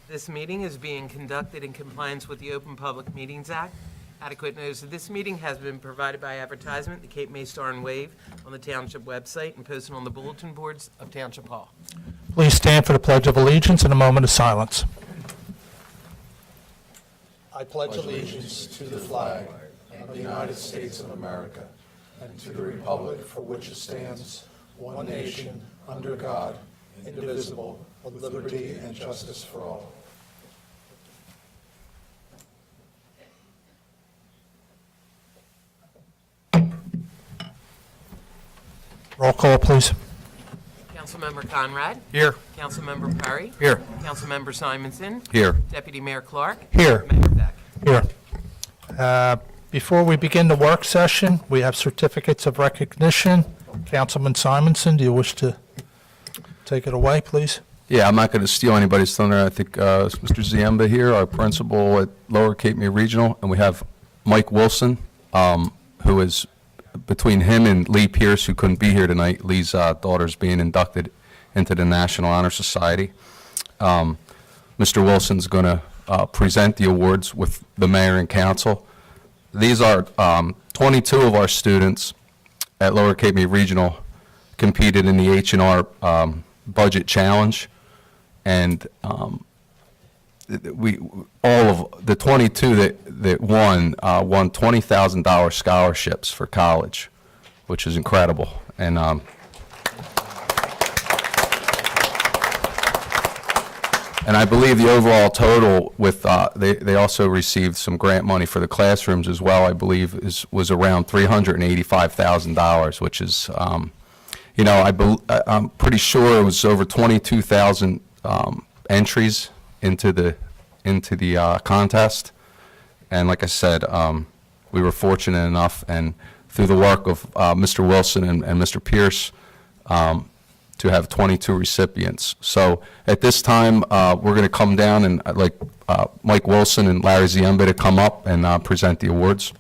This meeting is being conducted in compliance with the Open Public Meetings Act. Adequate notice of this meeting has been provided by advertisement in the Cape May Star and Wave on the Township website and posted on the bulletin boards of Township Hall. Please stand for the Pledge of Allegiance and a moment of silence. I pledge allegiance to the flag of the United States of America and to the republic for which it stands, one nation, under God, indivisible, with liberty and justice for all. Roll call, please. Councilmember Conrad. Here. Councilmember Perry. Here. Councilmember Simonson. Here. Deputy Mayor Clark. Here. Mayor Beck. Here. Before we begin the work session, we have certificates of recognition. Councilman Simonson, do you wish to take it away, please? Yeah, I'm not going to steal anybody's thunder. I think Mr. Ziemba here, our principal at Lower Cape May Regional, and we have Mike Wilson, who is between him and Lee Pierce, who couldn't be here tonight. Lee's daughter's being inducted into the National Honor Society. Mr. Wilson's going to present the awards with the mayor and council. These are 22 of our students at Lower Cape May Regional competed in the H&R budget challenge, and all of the 22 that won $20,000 scholarships for college, which is incredible. And I believe the overall total with they also received some grant money for the classrooms as well. I believe was around $385,000, which is I'm pretty sure it was over 22,000 entries into the contest, and like I said, we were fortunate enough, and through the work of Mr. Wilson and Mr. Pierce, to have 22 recipients. So at this time, we're going to come down, and I'd like Mike Wilson and Larry Ziemba to come up and present the awards.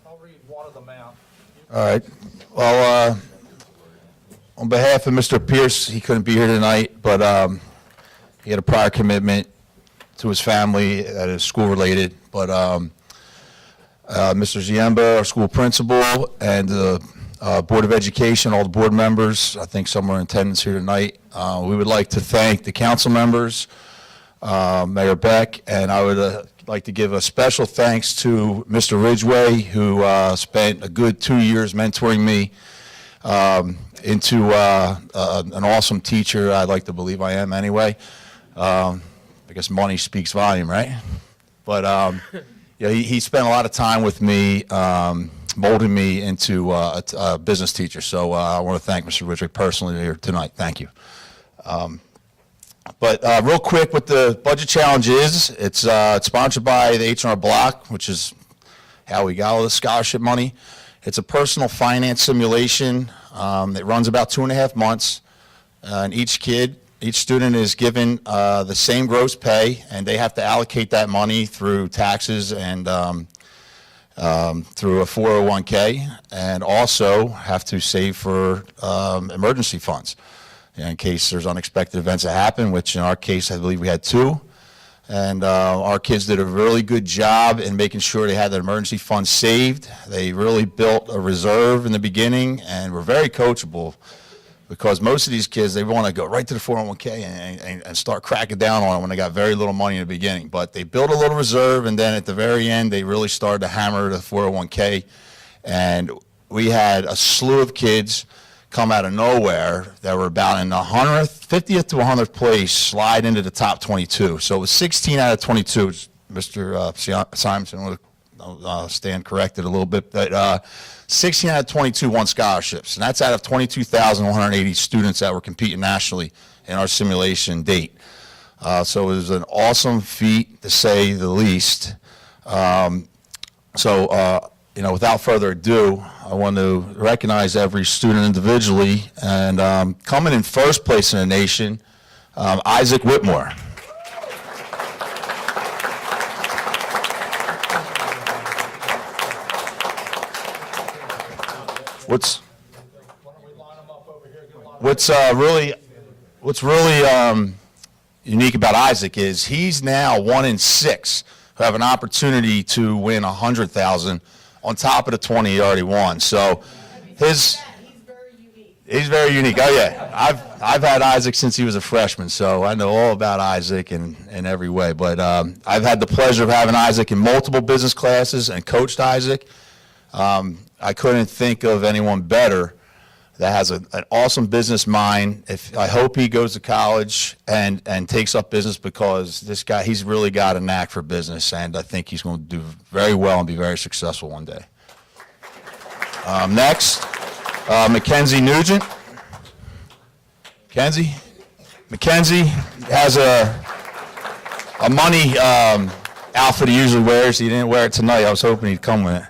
I'll read one of them out. All right. Well, on behalf of Mr. Pierce, he couldn't be here tonight, but he had a prior commitment to his family that is school-related. But Mr. Ziemba, our school principal, and the Board of Education, all the board members, I think some are in attendance here tonight. We would like to thank the council members, Mayor Beck, and I would like to give a special thanks to Mr. Ridgway, who spent a good 2 years mentoring me into an awesome teacher. I'd like to believe I am anyway. I guess money speaks volume, right? But yeah, he spent a lot of time with me, molding me into a business teacher. So I want to thank Mr. Ridgway personally here tonight. Thank you. But real quick, what the budget challenge is, it's sponsored by the H&R Block, which is how we got all the scholarship money. It's a personal finance simulation. It runs about 2.5 months. And each student is given the same gross pay, and they have to allocate that money through taxes and through a 401k, and also have to save for emergency funds in case there's unexpected events that happen, which in our case, I believe we had 2. And our kids did a really good job in making sure they had that emergency fund saved. They really built a reserve in the beginning and were very coachable, because most of these kids, they want to go right to the 401k and start cracking down on it when they got very little money in the beginning. But they built a little reserve, and then at the very end, they really started to hammer the 401k. And we had a slew of kids come out of nowhere that were about in the 50th to 100th place, slide into the top 22. So it was 16 out of 22. Mr. Simonson will stand corrected a little bit, but 16 out of 22 won scholarships, and that's out of 22,180 students that were competing nationally in our simulation date. So it was an awesome feat, to say the least. without further ado, I want to recognize every student individually, and coming in first place in the nation, Isaac Whitmore. What's really unique about Isaac is he's now 1 in 6 who have an opportunity to win $100,000 on top of the 20 he already won. So he's very unique. Oh yeah, I've had Isaac since he was a freshman, so I know all about Isaac in every way. But I've had the pleasure of having Isaac in multiple business classes and coached Isaac. I couldn't think of anyone better that has an awesome business mind. I hope he goes to college and takes up business, because this guy, he's really got a knack for business, and I think he's going to do very well and be very successful one day. Next, Mackenzie Nugent. Mackenzie has a money outfit he usually wears. He didn't wear it tonight. I was hoping he'd come with it.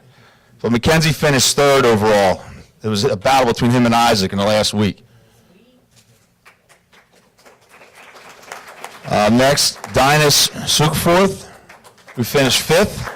But Mackenzie finished 3rd overall. It was a battle between him and Isaac in the last week. Next, Dinas Sukforth, who finished 5th.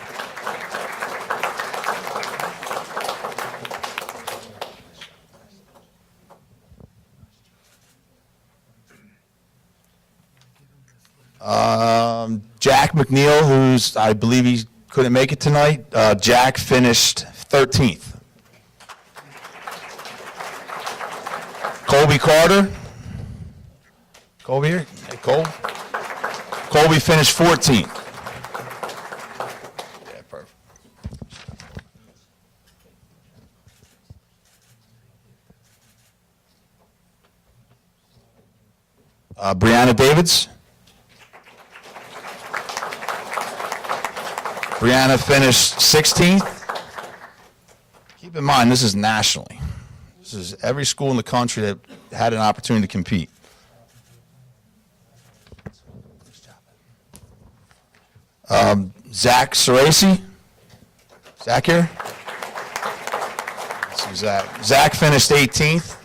Jack McNeil, I believe he couldn't make it tonight. Jack finished 13th. Colby Carter. Colby here? Hey, Cole. Colby finished 14th. Yeah, perfect. Brianna Davids. Brianna finished 16th. Keep in mind, this is nationally. This is every school in the country that had an opportunity to compete. Zach Cerasi. Zach here? Let's see Zach. Zach finished 18th.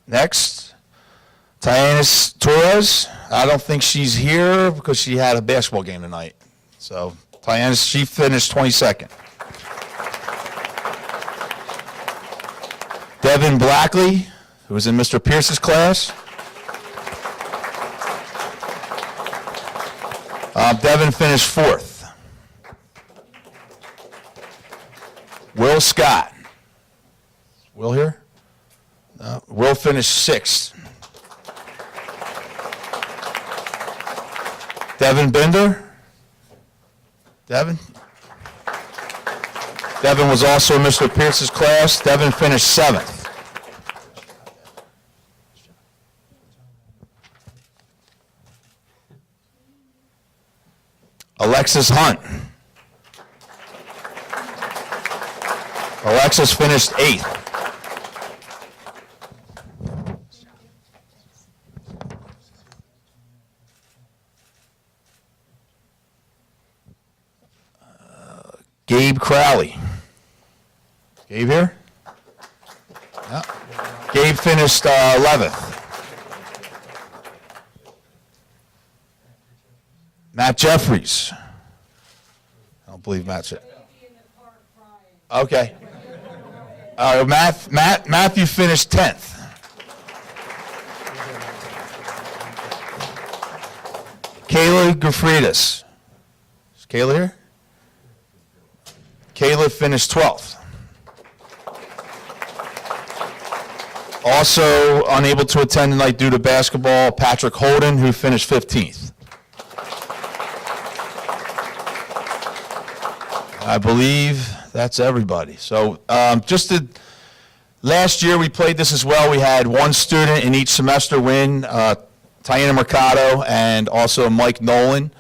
Next, Tyanis Torres. I don't think she's here because she had a basketball game tonight. So, Tyanis, she finished 22nd. Devin Blackley, who was in Mr. Pierce's class. Devin finished 4th. Will Scott. Will here? No. Will finished 6th. Devin Bender. Devin? Devin was also in Mr. Pierce's class. Devin finished 7th. Alexis Hunt. Alexis finished 8th. Gabe Crowley. Gabe here? Yeah. Gabe finished 11th. Matt Jeffries. I don't believe Matt's it. Okay. Matthew finished 10th. Kayla Gafridis. Is Kayla here? Kayla finished 12th. Also unable to attend tonight due to basketball, Patrick Holden, who finished 15th. I believe that's everybody. So last year we played this as well. We had one student in each semester win, Tiana Mercado and also Mike Nolan.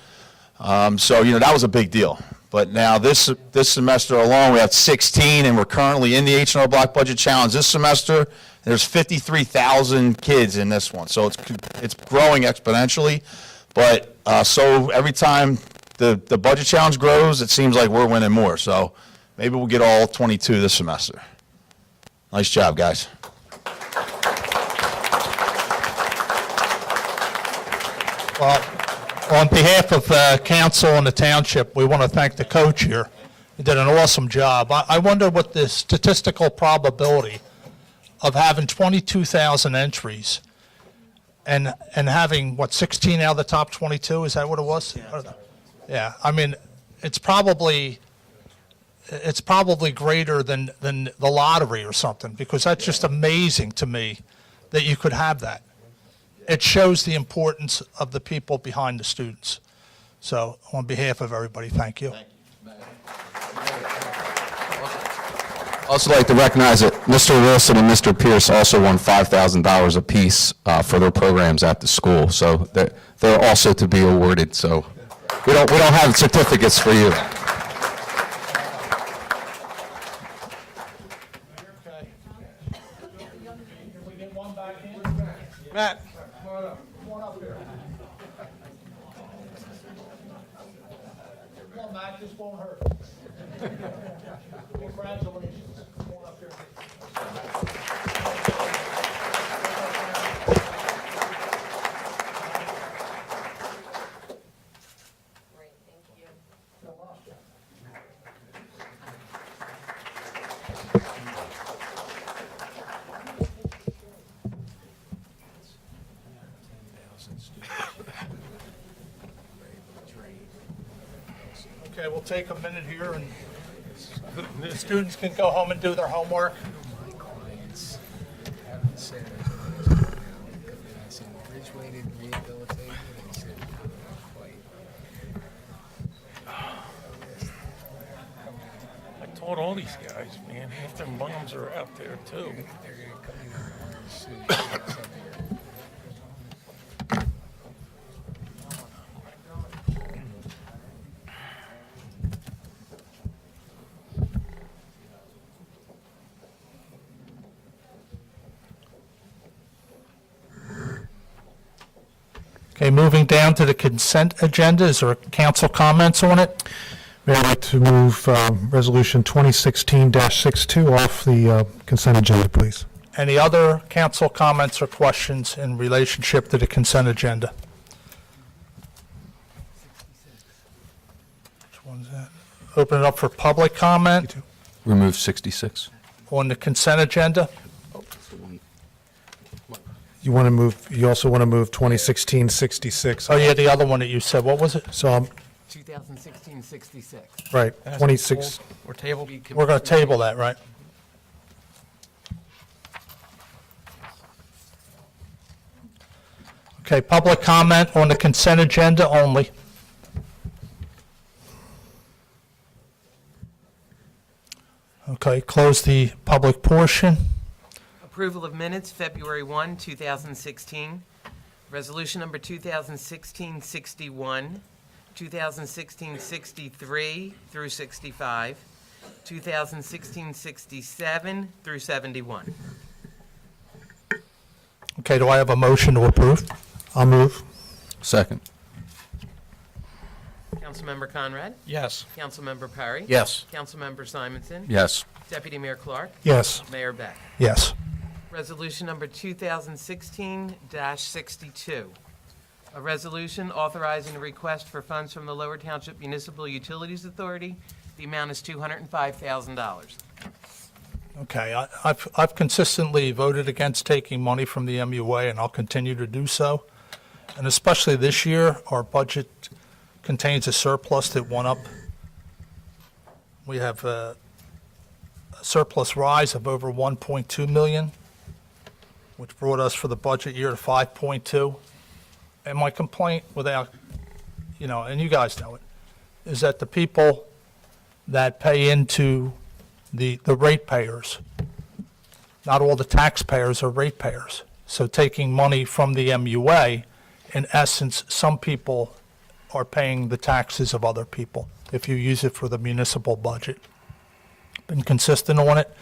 So, that was a big deal. But now this semester alone, we have 16, and we're currently in the H&R Block Budget Challenge. This semester, there's 53,000 kids in this one. So it's growing exponentially. But so every time the budget challenge grows, it seems like we're winning more. So maybe we'll get all 22 this semester. Nice job, guys. Well, on behalf of council and the township, we want to thank the coach here. He did an awesome job. I wonder what the statistical probability of having 22,000 entries and having, what, 16 out of the top 22? Is that what it was? Yeah, I mean, it's probably greater than the lottery or something, because that's just amazing to me that you could have that. It shows the importance of the people behind the students. So on behalf of everybody, thank you. Also like to recognize that Mr. Wilson and Mr. Pierce also won $5,000 apiece for their programs at the school. So they're also to be awarded. So we don't have certificates for you. Matt. Come on, Matt, this won't hurt. Congratulations. Come on up here. Great, thank you. Okay, we'll take a minute here, and the students can go home and do their homework. My clients haven't said I said bridge-weighted rehabilitated. They said not quite. I told all these guys, man, half their moms are out there too. They're going to come in and soon. Okay, moving down to the consent agenda, is there council comments on it? Mayor, I'd like to move Resolution 2016-62 off the consent agenda, please. Any other council comments or questions in relationship to the consent agenda? Which one's that? Open it up for public comment Remove 66. on the consent agenda. You want to move, you also want to move 2016-66. Oh, yeah, the other one that you said, what was it? So, 2016-66. right, 26, Or table. We're going to table that, right? Okay, public comment on the consent agenda only. Okay, close the public portion. Approval of minutes, February 1, 2016. Resolution number 2016-61, 2016-63 through 65, 2016-67 through 71. Okay, do I have a motion to approve? I'll move. Second. Councilmember Conrad? Yes. Councilmember Perry? Yes. Councilmember Simonson? Yes. Deputy Mayor Clark? Yes. Mayor Beck? Yes. Resolution number 2016-62. A resolution authorizing a request for funds from the Lower Township Municipal Utilities Authority. The amount is $205,000. Okay, I've consistently voted against taking money from the MUA, and I'll continue to do so. And especially this year, our budget contains a surplus that went up. We have a surplus rise of over 1.2 million, which brought us for the budget year to 5.2. And my complaint, without, and you guys know it, is that the people that pay into the ratepayers, not all the taxpayers are ratepayers. So taking money from the MUA, in essence, some people are paying the taxes of other people if you use it for the municipal budget. Been consistent on it,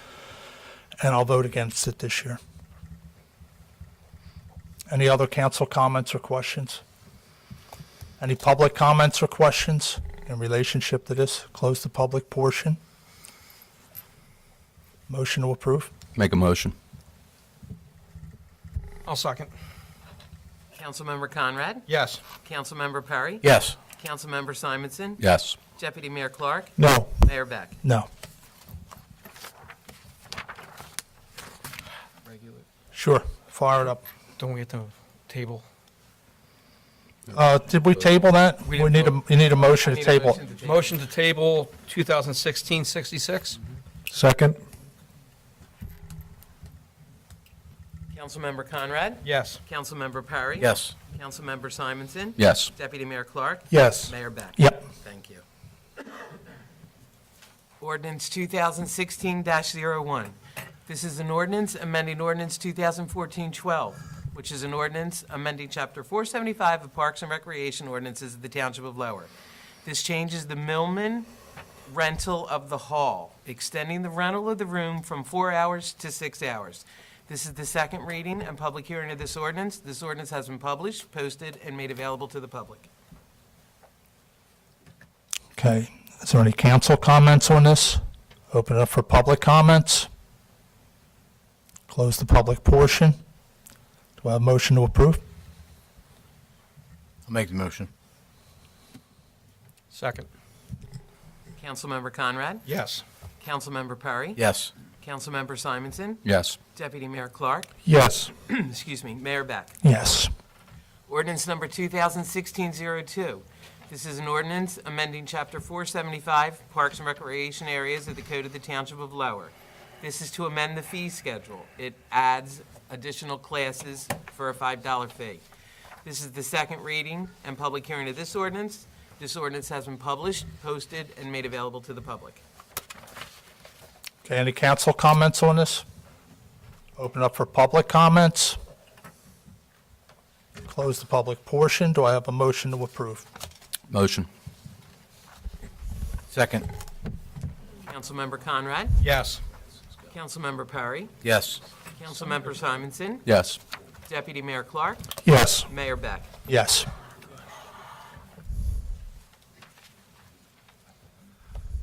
and I'll vote against it this year. Any other council comments or questions? Any public comments or questions in relationship to this? Close the public portion. Motion to approve? Make a motion. I'll second. Councilmember Conrad? Yes. Councilmember Perry? Yes. Councilmember Simonson? Yes. Deputy Mayor Clark? No. Mayor Beck? No. Regular. Sure, fire it up. Don't we have to table? Did we table that? We We didn't need you need a motion to Need a table. motion to table. Motion to table 2016-66? Second? Councilmember Conrad? Yes. Councilmember Perry? Yes. Councilmember Simonson? Yes. Deputy Mayor Clark? Yes. Mayor Beck? Yep. Thank you. Ordinance 2016-01. This is an ordinance amending ordinance 2014-12, which is an ordinance amending Chapter 475 of Parks and Recreation Ordinances of the Township of Lower. This changes the Millman rental of the hall, extending the rental of the room from 4 hours to 6 hours. This is the second reading and public hearing of this ordinance. This ordinance has been published, posted, and made available to the public. Okay, is there any council comments on this? Open it up for public comments. Close the public portion. Do I have a motion to approve? I'll make the motion. Second. Councilmember Conrad? Yes. Councilmember Perry? Yes. Councilmember Simonson? Yes. Deputy Mayor Clark? Yes. Excuse me, Mayor Beck? Yes. Ordinance number 2016-02. This is an ordinance amending Chapter 475, Parks and Recreation Areas of the Code of the Township of Lower. This is to amend the fee schedule. It adds additional classes for a $5 fee. This is the second reading and public hearing of this ordinance. This ordinance has been published, posted, and made available to the public. Okay, any council comments on this? Open up for public comments. Close the public portion. Do I have a motion to approve? Motion. Second. Councilmember Conrad? Yes. Councilmember Perry? Yes. Councilmember Simonson? Yes. Deputy Mayor Clark? Yes. Mayor Beck? Yes.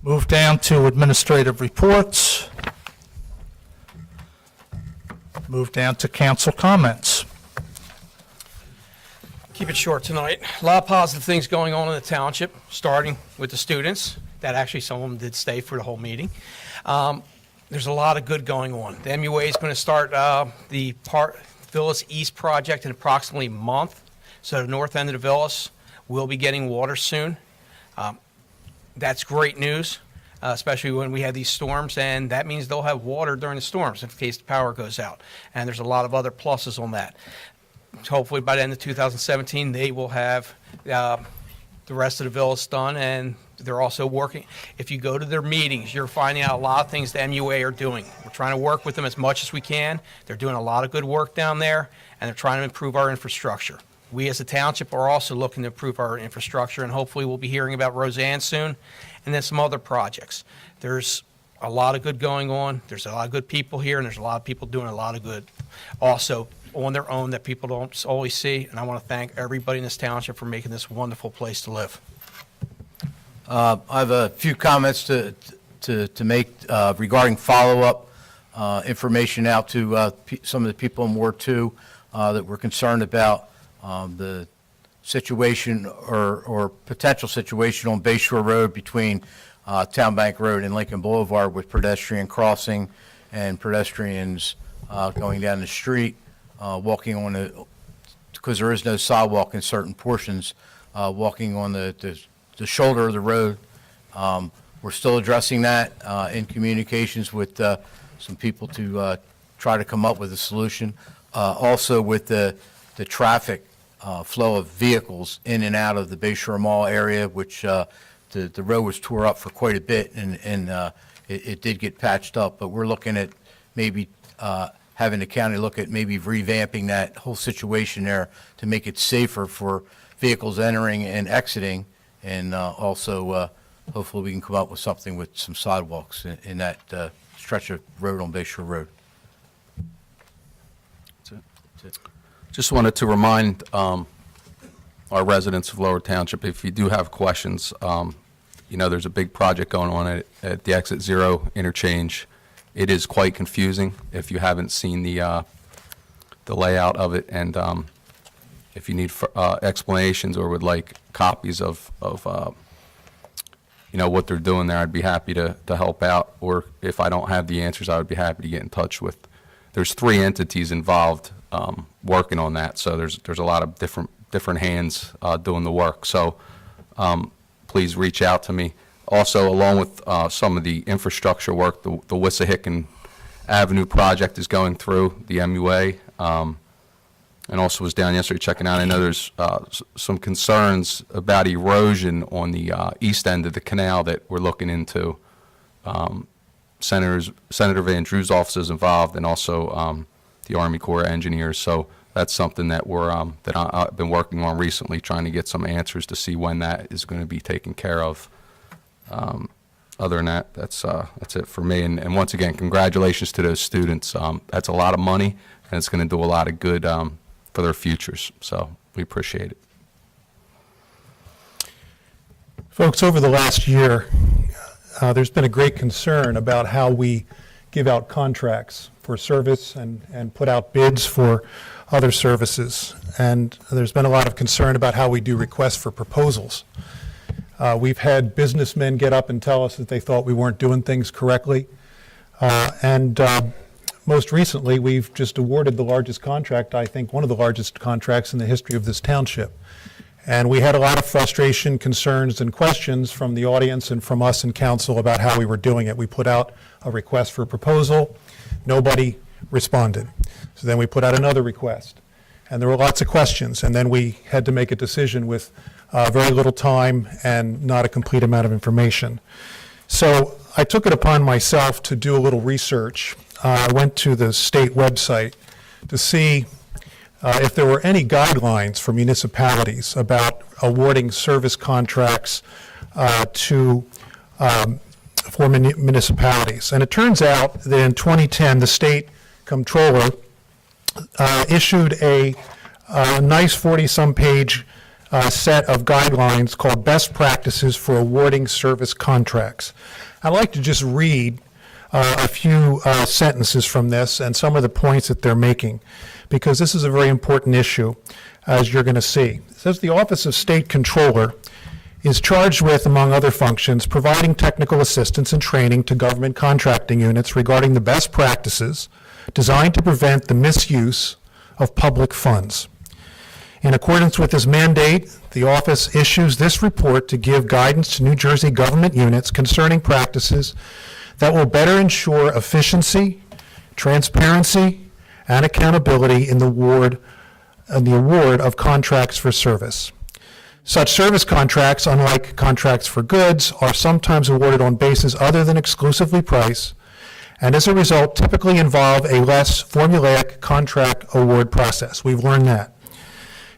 Move down to administrative reports. Move down to council comments. Keep it short tonight. A lot of positive things going on in the township, starting with the students. That actually, some of them did stay for the whole meeting. There's a lot of good going on. The MUA is going to start the Villas East project in approximately a month. So the north end of the Villas will be getting water soon. That's great news, especially when we have these storms, and that means they'll have water during the storms in case the power goes out. And there's a lot of other pluses on that. Hopefully by the end of 2017, they will have the rest of the villas done, and they're also working. If you go to their meetings, you're finding out a lot of things the MUA are doing. We're trying to work with them as much as we can. They're doing a lot of good work down there, and they're trying to improve our infrastructure. We as a township are also looking to improve our infrastructure, and hopefully we'll be hearing about Roseanne soon, and then some other projects. There's a lot of good going on. There's a lot of good people here, and there's a lot of people doing a lot of good also on their own that people don't always see. And I want to thank everybody in this township for making this a wonderful place to live. I have a few comments to make regarding follow-up information out to some of the people in Ward 2 that we're concerned about the situation or potential situation on Bay Shore Road between Town Bank Road and Lincoln Boulevard with pedestrian crossing and pedestrians going down the street, walking on the, because there is no sidewalk in certain portions, walking on the shoulder of the road. We're still addressing that in communications with some people to try to come up with a solution. Also with the traffic flow of vehicles in and out of the Bay Shore Mall area, which the road was tore up for quite a bit, and it did get patched up. But we're looking at maybe having the county look at maybe revamping that whole situation there to make it safer for vehicles entering and exiting, and also hopefully we can come up with something with some sidewalks in that stretch of road on Bay Shore Road. Just wanted to remind all our residents of Lower Township, if you do have questions, there's a big project going on at the Exit Zero interchange. It is quite confusing if you haven't seen the layout of it, and if you need explanations or would like copies of what they're doing there, I'd be happy to help out. Or if I don't have the answers, I would be happy to get in touch with. There's 3 entities involved working on that, so there's a lot of different hands doing the work. So please reach out to me. Also, along with some of the infrastructure work, the Wissahickon Avenue project is going through the MUA, and also was down yesterday checking out. I know there's some concerns about erosion on the east end of the canal that we're looking into. Senator Van Drew's office is involved, and also the Army Corps of Engineers. So that's something that I've been working on recently, trying to get some answers to see when that is going to be taken care of. Other than that, that's it for me. And once again, congratulations to those students. That's a lot of money, and it's going to do a lot of good for their futures. So we appreciate it. Folks, over the last year, there's been a great concern about how we give out contracts for service and put out bids for other services. And there's been a lot of concern about how we do requests for proposals. We've had businessmen get up and tell us that they thought we weren't doing things correctly. And most recently, we've just awarded the largest contract, I think one of the largest contracts in the history of this township. And we had a lot of frustration, concerns, and questions from the audience and from us in council about how we were doing it. We put out a request for proposal. Nobody responded. So then we put out another request. And there were lots of questions. And then we had to make a decision with very little time and not a complete amount of information. So I took it upon myself to do a little research. I went to the state website to see if there were any guidelines for municipalities about awarding service contracts for municipalities. And it turns out that in 2010, the state comptroller issued a nice 40-some page set of guidelines called Best Practices for Awarding Service Contracts. I'd like to just read a few sentences from this and some of the points that they're making, because this is a very important issue, as you're going to see. It says the Office of State Comptroller is charged with, among other functions, providing technical assistance and training to government contracting units regarding the best practices designed to prevent the misuse of public funds. In accordance with this mandate, the office issues this report to give guidance to New Jersey government units concerning practices that will better ensure efficiency, transparency, and accountability in the award of contracts for service. Such service contracts, unlike contracts for goods, are sometimes awarded on basis other than exclusively price, and as a result typically involve a less formulaic contract award process. We've learned that.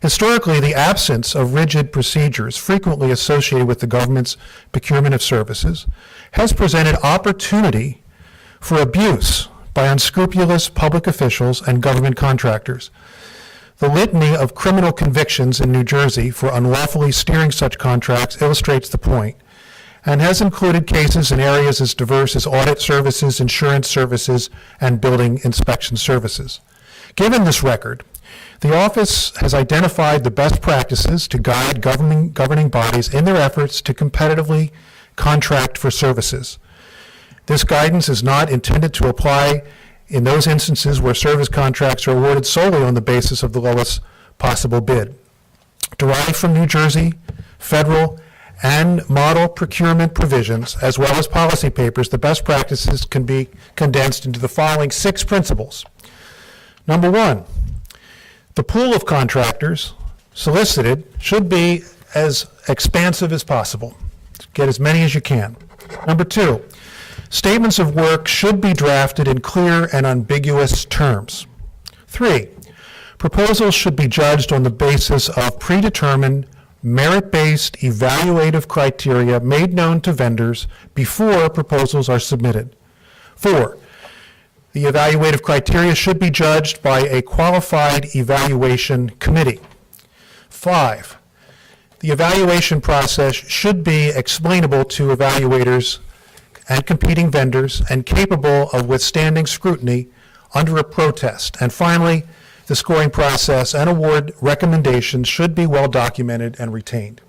Historically, the absence of rigid procedures frequently associated with the government's procurement of services has presented opportunity for abuse by unscrupulous public officials and government contractors. The litany of criminal convictions in New Jersey for unlawfully steering such contracts illustrates the point, and has included cases in areas as diverse as audit services, insurance services, and building inspection services. Given this record, the office has identified the best practices to guide governing bodies in their efforts to competitively contract for services. This guidance is not intended to apply in those instances where service contracts are awarded solely on the basis of the lowest possible bid. Derived from New Jersey, federal, and model procurement provisions, as well as policy papers, the best practices can be condensed into the following 6 principles. Number 1, the pool of contractors solicited should be as expansive as possible. Get as many as you can. Number 2, statements of work should be drafted in clear and unambiguous terms. 3, proposals should be judged on the basis of predetermined, merit-based evaluative criteria made known to vendors before proposals are submitted. 4, the evaluative criteria should be judged by a qualified evaluation committee. 5, The evaluation process should be explainable to evaluators and competing vendors and capable of withstanding scrutiny under a protest. And finally, the scoring process and award recommendations should be well documented and retained.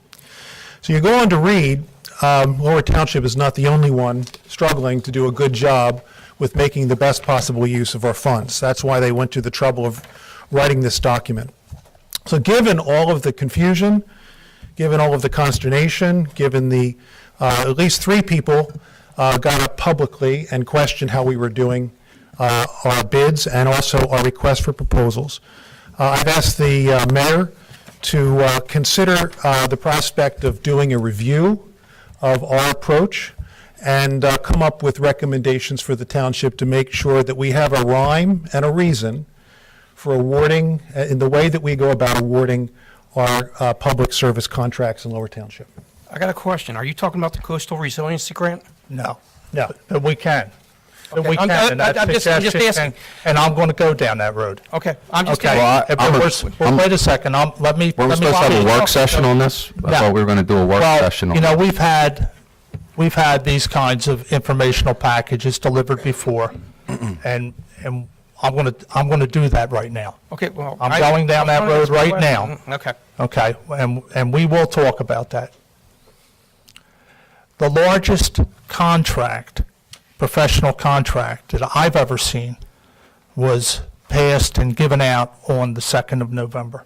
So you go on to read, Lower Township is not the only one struggling to do a good job with making the best possible use of our funds. That's why they went to the trouble of writing this document. So given all of the confusion, given all of the consternation, given the, at least 3 people got up publicly and questioned how we were doing our bids and also our request for proposals. I've asked the mayor to consider the prospect of doing a review of our approach and come up with recommendations for the township to make sure that we have a rhyme and a reason for awarding, in the way that we go about awarding our public service contracts in Lower Township. I got a question. Are you talking about the coastal resiliency grant? No. No. But we can. But Okay, we can, I'm and that just suggestion, asking. and I'm going to go down that road. Okay, I'm just Okay. kidding. Well, Wait a second, let me. Weren't we let me supposed to have a finish. work session on this? I No. thought we were going to do a work Well, session on you know, it. we've had these kinds of informational packages delivered before, and I'm going to do that right now. Okay, well. I'm going down that road right now. Okay. Okay, and we will talk about that. The largest contract, professional contract that I've ever seen was passed and given out on the 2nd of November.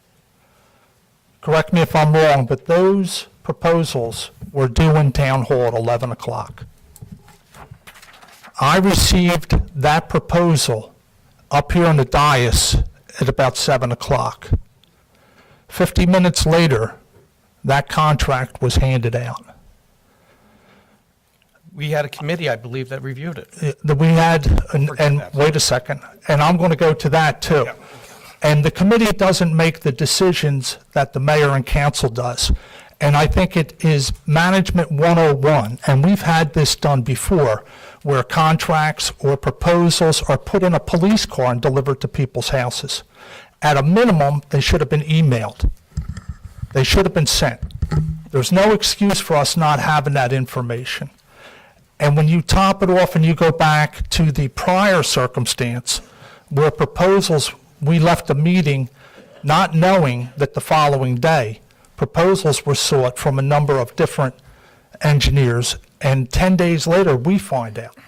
Correct me if I'm wrong, but those proposals were due in town hall at 11 o'clock. I received that proposal up here on the dais at about 7 o'clock. 50 minutes later, that contract was handed out. We had a committee, I believe, that reviewed it. We had, and that. wait a second, and I'm going to go to that too. Yeah. And the committee doesn't make the decisions that the mayor and council does. And I think it is management 101, and we've had this done before, where contracts or proposals are put in a police car and delivered to people's houses. At a minimum, they should have been emailed. They should have been sent. There's no excuse for us not having that information. And when you top it off and you go back to the prior circumstance where proposals, we left the meeting not knowing that the following day, proposals were sought from a number of different engineers, and 10 days later, we find out.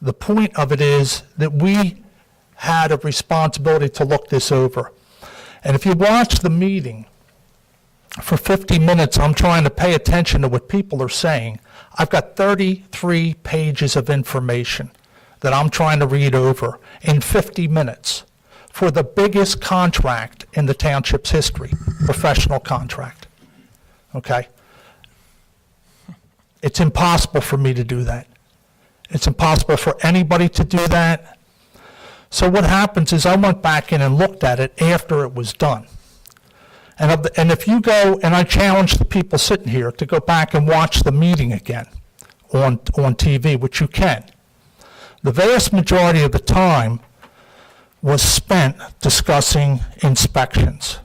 The point of it is that we had a responsibility to look this over. And if you watch the meeting, for 50 minutes, I'm trying to pay attention to what people are saying. I've got 33 pages of information that I'm trying to read over in 50 minutes for the biggest contract in the township's history, professional contract. Okay? It's impossible for me to do that. It's impossible for anybody to do that. So what happens is I went back in and looked at it after it was done. And if you go, and I challenge the people sitting here to go back and watch the meeting again on TV, which you can. The vast majority of the time was spent discussing inspections.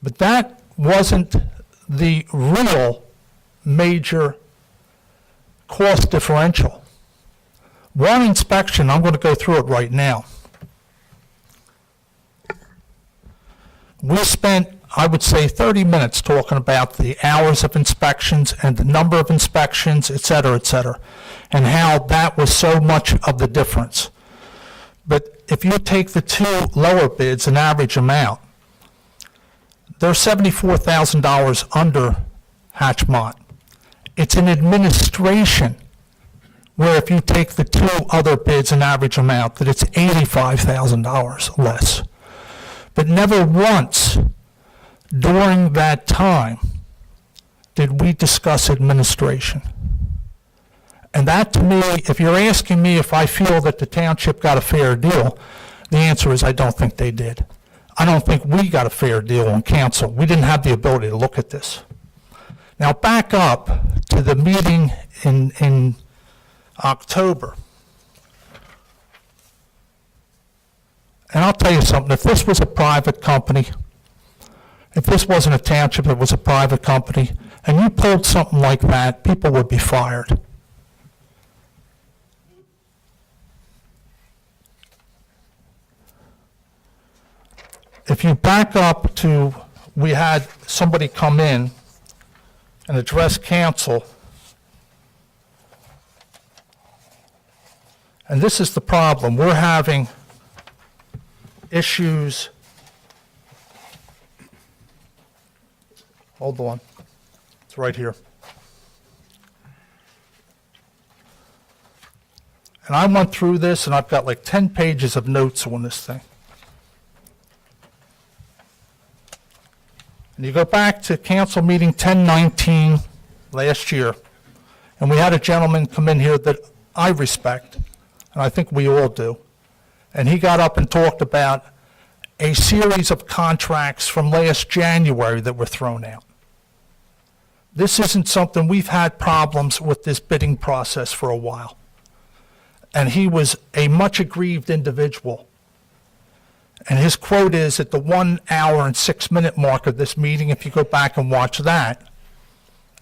But that wasn't the real major cost differential. One inspection, I'm going to go through it right now. We spent, I would say, 30 minutes talking about the hours of inspections and the number of inspections, et cetera, and how that was so much of the difference. But if you take the 2 lower bids and average them out, they're $74,000 under Hatchmont. It's an administration where if you take the 2 other bids and average them out, that it's $85,000 less. But never once during that time did we discuss administration. And that, to me, if you're asking me if I feel that the township got a fair deal, the answer is I don't think they did. I don't think we got a fair deal on council. We didn't have the ability to look at this. Now, back up to the meeting in October. And I'll tell you something, if this was a private company, if this wasn't a township, it was a private company, and you pulled something like that, people would be fired. If you back up to, we had somebody come in and address council, and this is the problem. We're having issues. Hold on. It's right here. And I went through this, and I've got like 10 pages of notes on this thing. And you go back to council meeting 1019 last year, and we had a gentleman come in here that I respect, and I think we all do. And he got up and talked about a series of contracts from last January that were thrown out. This isn't something, we've had problems with this bidding process for a while. And he was a much aggrieved individual. And his quote is at the 1 hour and 6 minute mark of this meeting, if you go back and watch that,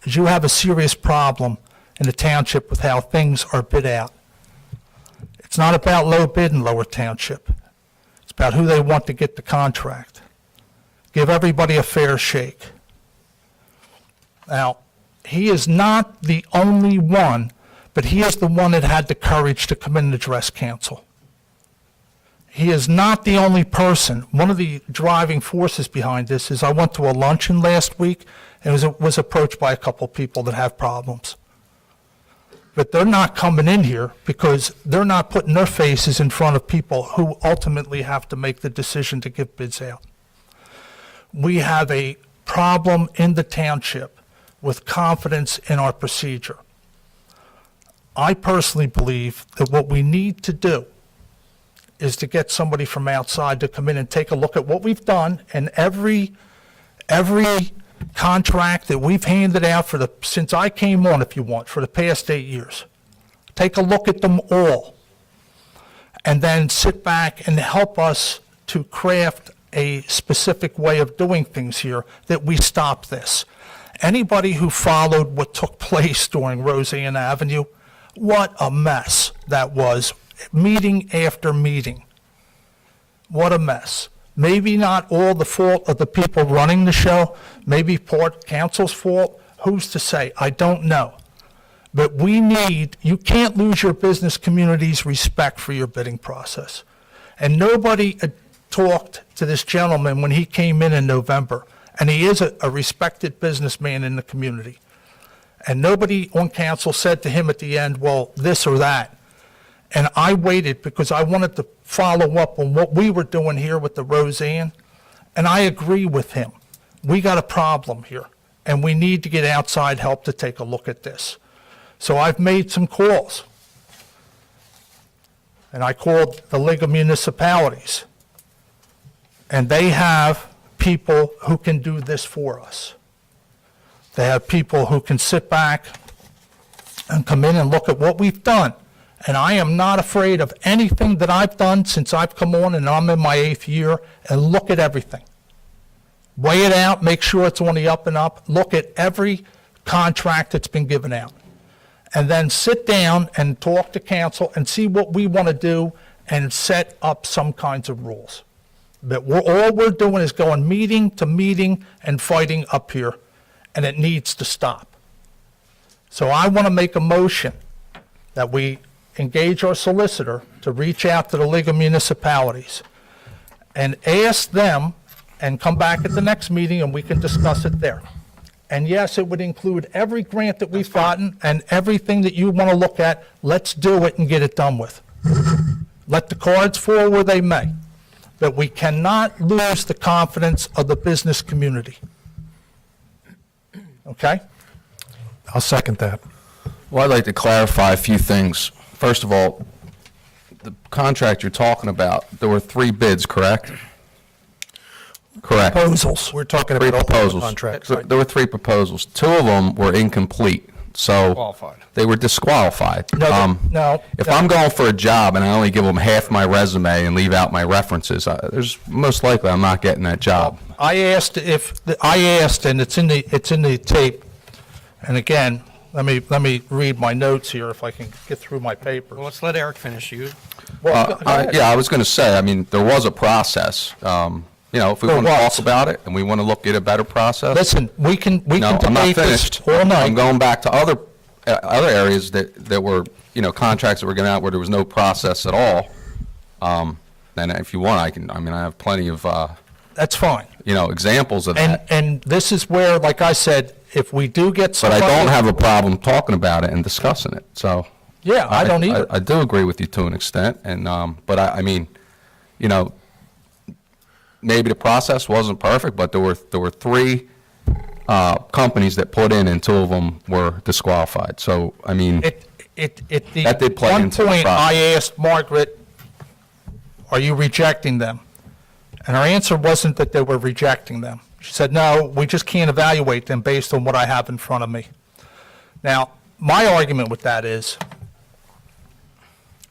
is you have a serious problem in the township with how things are bid out. It's not about low bid in Lower Township. It's about who they want to get the contract. Give everybody a fair shake. Now, he is not the only one, but he is the one that had the courage to come in and address council. He is not the only person. One of the driving forces behind this is I went to a luncheon last week and was approached by a couple people that have problems. But they're not coming in here because they're not putting their faces in front of people who ultimately have to make the decision to give bids out. We have a problem in the township with confidence in our procedure. I personally believe that what we need to do is to get somebody from outside to come in and take a look at what we've done, and every contract that we've handed out since I came on, if you want, for the past 8 years. Take a look at them all, and then sit back and help us to craft a specific way of doing things here that we stop this. Anybody who followed what took place during Roseanne Avenue, what a mess that was. Meeting after meeting. What a mess. Maybe not all the fault of the people running the show, maybe part council's fault. Who's to say? I don't know. But you can't lose your business community's respect for your bidding process. And nobody talked to this gentleman when he came in November, and he is a respected businessman in the community. And nobody on council said to him at the end, well, this or that. And I waited because I wanted to follow up on what we were doing here with the Roseanne. And I agree with him. We got a problem here, and we need to get outside help to take a look at this. So I've made some calls. And I called the League of Municipalities. And they have people who can do this for us. They have people who can sit back and come in and look at what we've done. And I am not afraid of anything that I've done since I've come on, and I'm in my 8th year, and look at everything. Weigh it out, make sure it's on the up and up, look at every contract that's been given out. And then sit down and talk to council and see what we want to do and set up some kinds of rules. But all we're doing is going meeting to meeting and fighting up here, and it needs to stop. So I want to make a motion that we engage our solicitor to reach out to the League of Municipalities and ask them, and come back at the next meeting and we can discuss it there. And yes, it would include every grant that we've gotten and everything that you want to look at. Let's do it and get it done with. Let the cards fall where they may. But we cannot lose the confidence of the business community. Okay? I'll second that. Well, I'd like to clarify a few things. First of all, the contract you're talking about, there were 3 bids, correct? Correct. Proposals. We're talking 3 about all proposals. contracts. So there were 3 proposals. 2 of them were incomplete. So Qualified. they were disqualified. No, If I'm going for a job and I only give them half my resume and leave out my references, there's most likely I'm not getting that job. I asked, and it's in the tape, and again, let me read my notes here if I can get through my papers. Well, let's let Eric finish you. Well, go ahead. Yeah, I was going to say, I mean, there was a process. If we For want to what? talk about it and we want to look at a better process. Listen, we can No, I'm not debate this finished. all I'm night. going back to other areas that were, contracts that were given out where there was no process at all. And if you want, I have plenty of, That's fine. examples of And, that. and this is where, like I said, if we do get But somebody. I don't have a problem talking about it and discussing it, so. Yeah, I don't either. I do agree with you to an extent, and, but I mean, maybe the process wasn't perfect, but there were three companies that put in, and two of them were disqualified. So, I mean, That did play into the One point, I process. asked Margaret, are you rejecting them? And her answer wasn't that they were rejecting them. She said, no, we just can't evaluate them based on what I have in front of me. Now, my argument with that is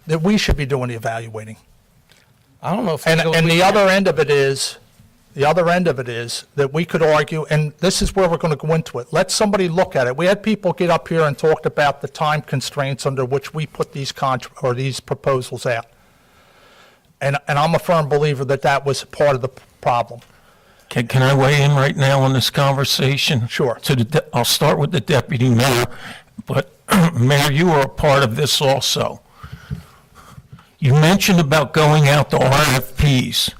that we should be doing the evaluating. I don't know if. And legally the we other can. end of it is, that we could argue, and this is where we're going to go into it. Let somebody look at it. We had people get up here and talked about the time constraints under which we put these these proposals out. And I'm a firm believer that that was part of the problem. Can I weigh in right now on this conversation? Sure. I'll start with the deputy mayor, but Mayor, you were a part of this also. You mentioned about going out to RFPs.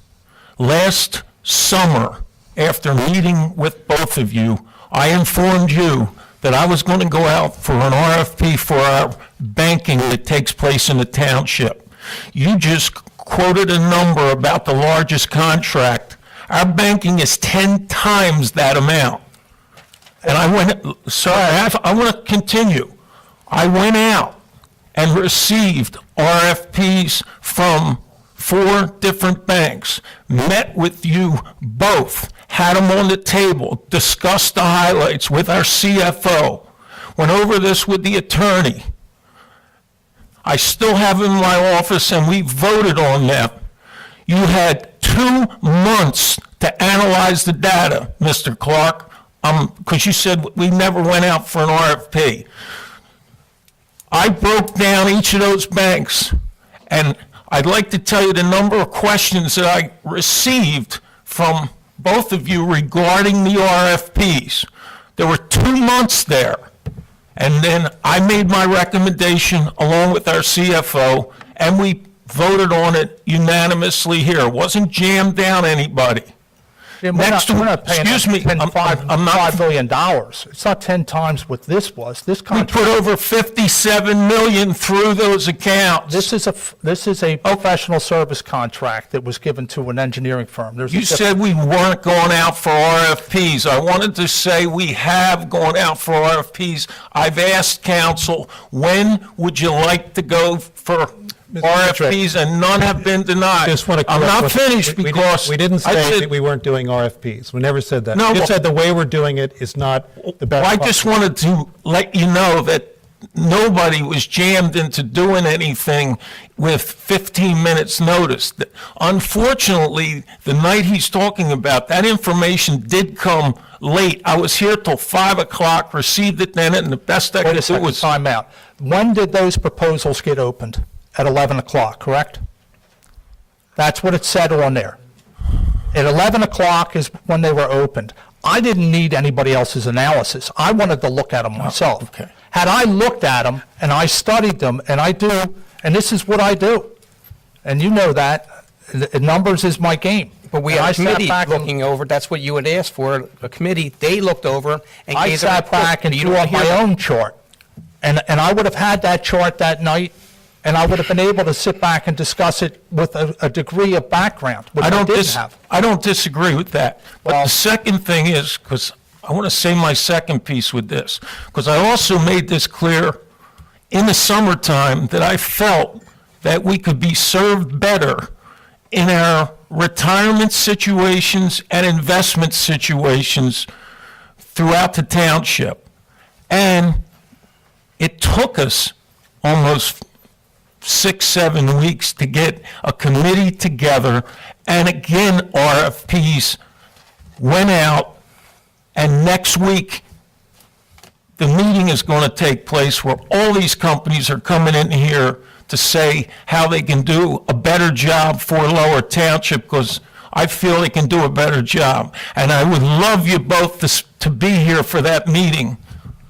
Last summer, after meeting with both of you, I informed you that I was going to go out for an RFP for our banking that takes place in the township. You just quoted a number about the largest contract. Our banking is 10 times that amount. And I want to continue. I went out and received RFPs from 4 different banks, met with you both, had them on the table, discussed the highlights with our CFO, went over this with the attorney. I still have them in my office, and we voted on them. You had 2 months to analyze the data, Mr. Clark, because you said we never went out for an RFP. I broke down each of those banks, and I'd like to tell you the number of questions that I received from both of you regarding the RFPs. There were 2 months there. And then I made my recommendation along with our CFO, and we voted on it unanimously here. It wasn't jammed down anybody. Jim, Next we're not paying excuse me, I'm not- $5 million. It's not 10 times what this was. This We contract. put over 57 million through those accounts. This is a professional service contract that was given to an engineering firm. There's a You difference. said we weren't going out for RFPs. I wanted to say we have gone out for RFPs. I've asked council, when would you like to go for RFPs, and none have been denied. Just want to I'm correct not what- finished we- because. We didn't I say said- that we weren't doing RFPs. We never said that. No, We just but- said the way we're doing it is not the best. I just wanted to let you know that nobody was jammed into doing anything with 15 minutes' notice. Unfortunately, the night he's talking about, that information did come late. I was here till 5 o'clock, received it then, and the best I Wait a could do second, was. time out. When did those proposals get opened? At 11 o'clock, correct? That's what it said on there. At 11 o'clock is when they were opened. I didn't need anybody else's analysis. I wanted to look at them myself. okay. Had I looked at them and I studied them, and I do, and this is what I do, and you know that, numbers is my game. But we And had I a sat committee back and- looking over, that's what you had asked for, a committee, they looked over and I gave them a sat back report. and You drew don't up my hear that. own chart. And I would have had that chart that night, and I would have been able to sit back and discuss it with a degree of background, which I didn't have. I don't disagree with that. But Well- the second thing is, because I want to say my second piece with this, because I also made this clear in the summertime that I felt that we could be served better in our retirement situations and investment situations throughout the township. And it took us almost 6, 7 weeks to get a committee together, and again, RFPs went out, and next week, the meeting is going to take place where all these companies are coming in here to say how they can do a better job for Lower Township, because I feel they can do a better job. And I would love you both to be here for that meeting,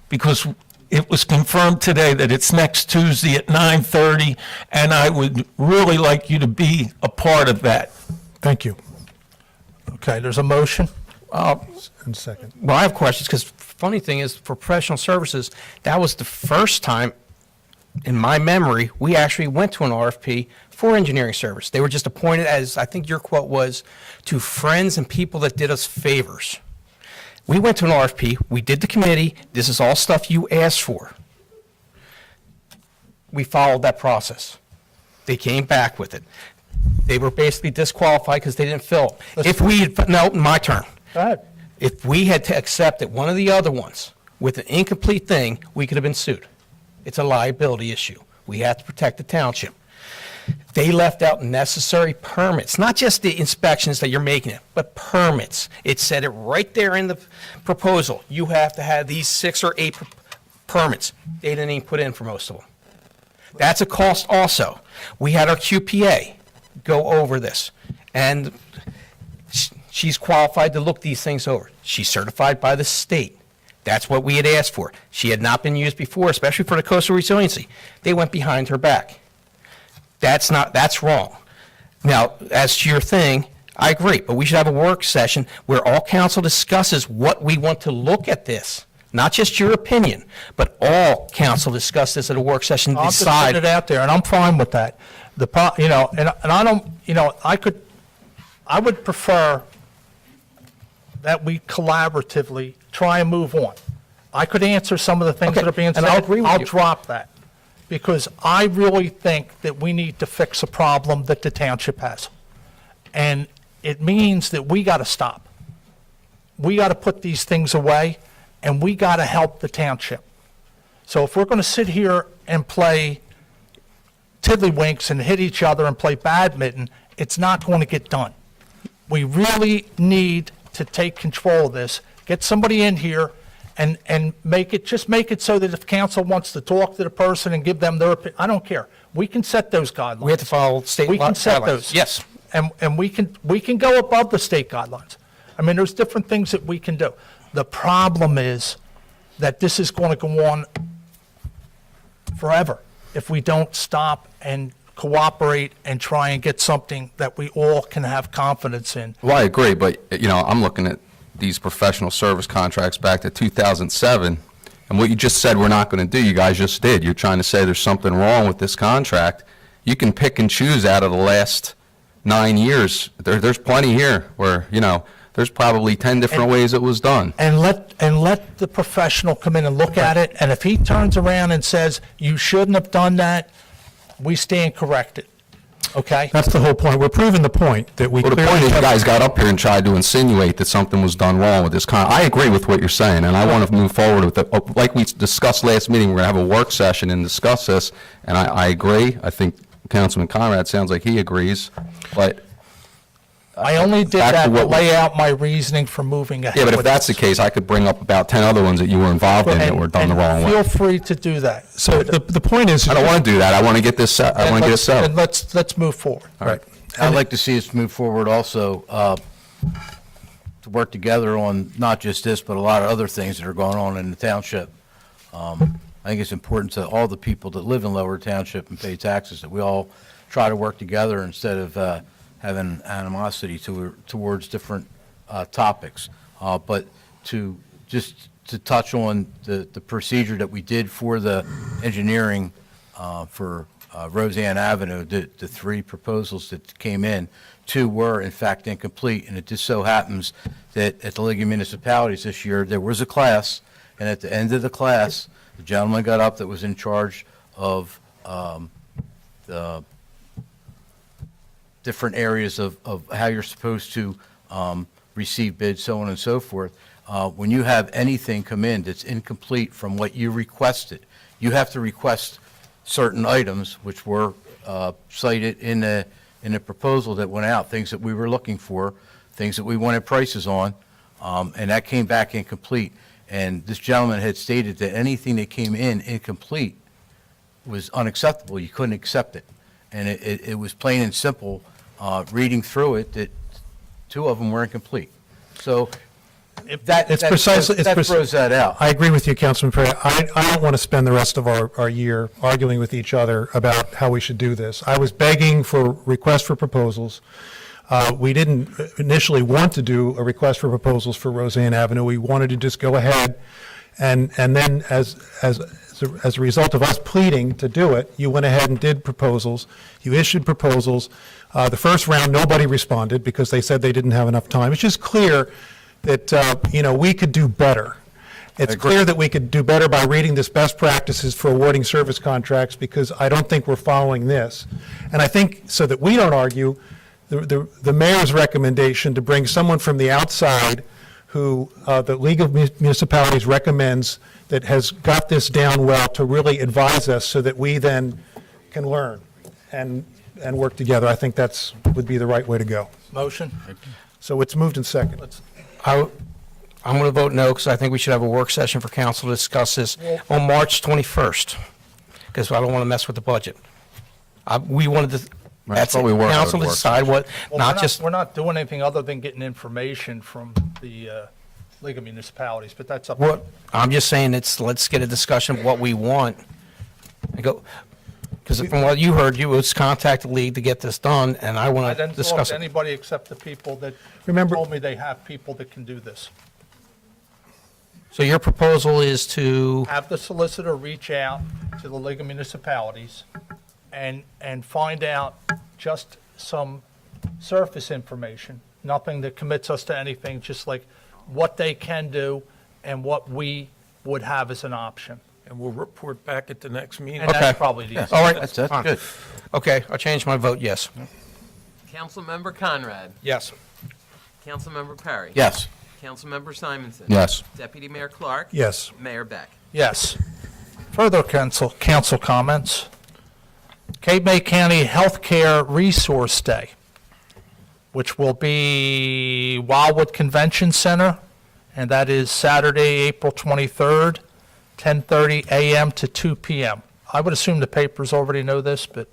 because it was confirmed today that it's next Tuesday at 9:30, and I would really like you to be a part of that. Thank you. Okay, there's a motion. And second. Well, I have questions, because funny thing is, for professional services, that was the first time in my memory we actually went to an RFP for engineering service. They were just appointed as, I think your quote was, to friends and people that did us favors. We went to an RFP, we did the committee, this is all stuff you asked for. We followed that process. They came back with it. They were basically disqualified because they didn't fill it. If we had, no, my turn. Go ahead. If we had to accept one of the other ones with an incomplete thing, we could have been sued. It's a liability issue. We have to protect the township. They left out necessary permits, not just the inspections that you're making it, but permits. It said it right there in the proposal. You have to have these 6 or 8 permits. They didn't even put in for most of them. That's a cost also. We had our QPA go over this, and she's qualified to look these things over. She's certified by the state. That's what we had asked for. She had not been used before, especially for the coastal resiliency. They went behind her back. That's wrong. Now, as to your thing, I agree, but we should have a work session where all council discusses what we want to look at this. Not just your opinion, but all council discuss this at a work session, I'm just putting decide. it out there, and I'm fine with that. And I don't, I would prefer that we collaboratively try and move on. I could answer some of the things Okay, that are being said. and I'll agree with you. I'll drop that, because I really think that we need to fix a problem that the township has. And it means that we got to stop. We got to put these things away, and we got to help the township. So if we're going to sit here and play tiddlywinks and hit each other and play badminton, it's not going to get done. We really need to take control of this, get somebody in here and make it so that if council wants to talk to the person and give them their opinion, I don't care. We can set those guidelines. We have to follow state We can set guidelines. those. Yes. And we can go above the state guidelines. I mean, there's different things that we can do. The problem is that this is going to go on forever if we don't stop and cooperate and try and get something that we all can have confidence in. Well, I agree, but, I'm looking at these professional service contracts back to 2007, and what you just said we're not going to do, you guys just did. You're trying to say there's something wrong with this contract. You can pick and choose out of the last 9 years. There's plenty here where, there's probably 10 different ways it was done. And let the professional come in and look at it, and if he turns around and says, you shouldn't have done that, we stand corrected, okay? That's the whole point. We're proving the point that we Well, the clearly point is, you have- guys got up here and tried to insinuate that something was done wrong with this I agree with what you're saying, and I want to move forward with it. Like we discussed last meeting, we're going to have a work session and discuss this, and I agree. I think Councilman Conrad sounds like he agrees, but... I only did Back to that to what we- lay out my reasoning for moving ahead. Yeah, but if with that's the this. case, I could bring up about 10 other ones that you were involved in that And- were done the wrong and way. feel free to do that. So the point is. I don't want to do that. I want to get this set. I want to get it And settled. let's move forward. All right. I'd like to see us move forward also to work together on not just this, but a lot of other things that are going on in the township. I think it's important to all the people that live in Lower Township and pay taxes that we all try to work together instead of having animosity towards different topics. But to touch on the procedure that we did for the engineering for Roseanne Avenue, the 3 proposals that came in, 2 were in fact incomplete, and it just so happens that at the League of Municipalities this year, there was a class, and at the end of the class, the gentleman got up that was in charge of the different areas of how you're supposed to receive bids, so on and so forth. When you have anything come in that's incomplete from what you requested, you have to request certain items, which were cited in the proposal that went out, things that we were looking for, things that we wanted prices on, and that came back incomplete. And this gentleman had stated that anything that came in incomplete was unacceptable. You couldn't accept it. And it was plain and simple, reading through it, that two of them were incomplete. So that throws that out. I agree with you, Councilman Perry. I don't want to spend the rest of our year arguing with each other about how we should do this. I was begging for requests for proposals. We didn't initially want to do a request for proposals for Roseanne Avenue. We wanted to just go ahead, and then as a result of us pleading to do it, you went ahead and did proposals. You issued proposals. The first round, nobody responded because they said they didn't have enough time. It's just clear that, we could do better. It's clear that we could do better by reading this best practices for awarding service contracts, because I don't think we're following this. And I think, so that we don't argue, the mayor's recommendation to bring someone from the outside who the League of Municipalities recommends that has got this down well to really advise us so that we then can learn and work together. I think would be the right way to go. Motion? So it's moved and seconded. I'm going to vote no, because I think we should have a work session for council to discuss this on March 21st, because I don't want to mess with the budget. We wanted to, that's it, what we were, council to work decide what, Well, not just, We're not doing anything other than getting information from the League of Municipalities, but that's up. what, I'm just saying, let's get a discussion of what we want. Because from what you heard, you was contact the league to get this done, and I I want to didn't talk discuss to it. anybody except the people that Remember- told me they have people that can do this. So your proposal is to, Have the solicitor reach out to the League of Municipalities and find out just some surface information, nothing that commits us to anything, just like what they can do and what we would have as an option. And we'll report back at the next meeting. And that's Okay. probably the easiest. all right. That's fine. good. Okay, I'll change my vote, yes. Councilmember Conrad. Yes. Councilmember Perry. Yes. Councilmember Simonson. Yes. Deputy Mayor Clark. Yes. Mayor Beck. Yes. Further council comments. Cape May County Healthcare Resource Day, which will be Wildwood Convention Center, and that is Saturday, April 23rd, 10:30 a.m. to 2 p.m. I would assume the papers already know this, but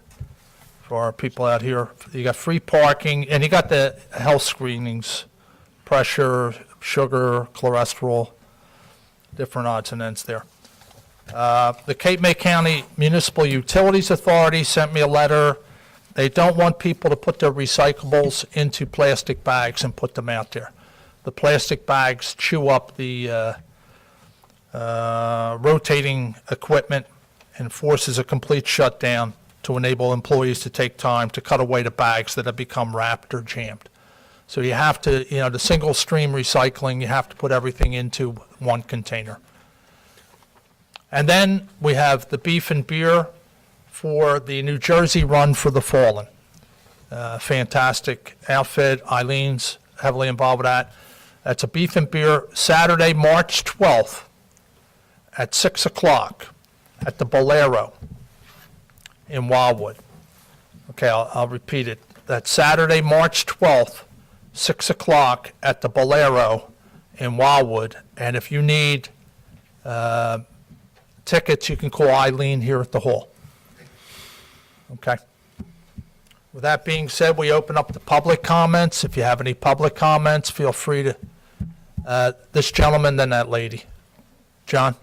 for our people out here, you got free parking, and you got the health screenings, pressure, sugar, cholesterol, different odds and ends there. The Cape May County Municipal Utilities Authority sent me a letter. They don't want people to put their recyclables into plastic bags and put them out there. The plastic bags chew up the rotating equipment and forces a complete shutdown to enable employees to take time to cut away the bags that have become wrapped or jammed. So you have to, the single stream recycling, you have to put everything into one container. And then we have the beef and beer for the New Jersey Run for the Fallen. Fantastic outfit. Eileen's heavily involved with that. That's a beef and beer Saturday, March 12th at 6 o'clock at the Bolero in Wildwood. Okay, I'll repeat it. That's Saturday, March 12th, 6 o'clock at the Bolero in Wildwood. And if you need tickets, you can call Eileen here at the hall. Okay. With that being said, we open up the public comments. If you have any public comments, feel free to, this gentleman, then that lady. John?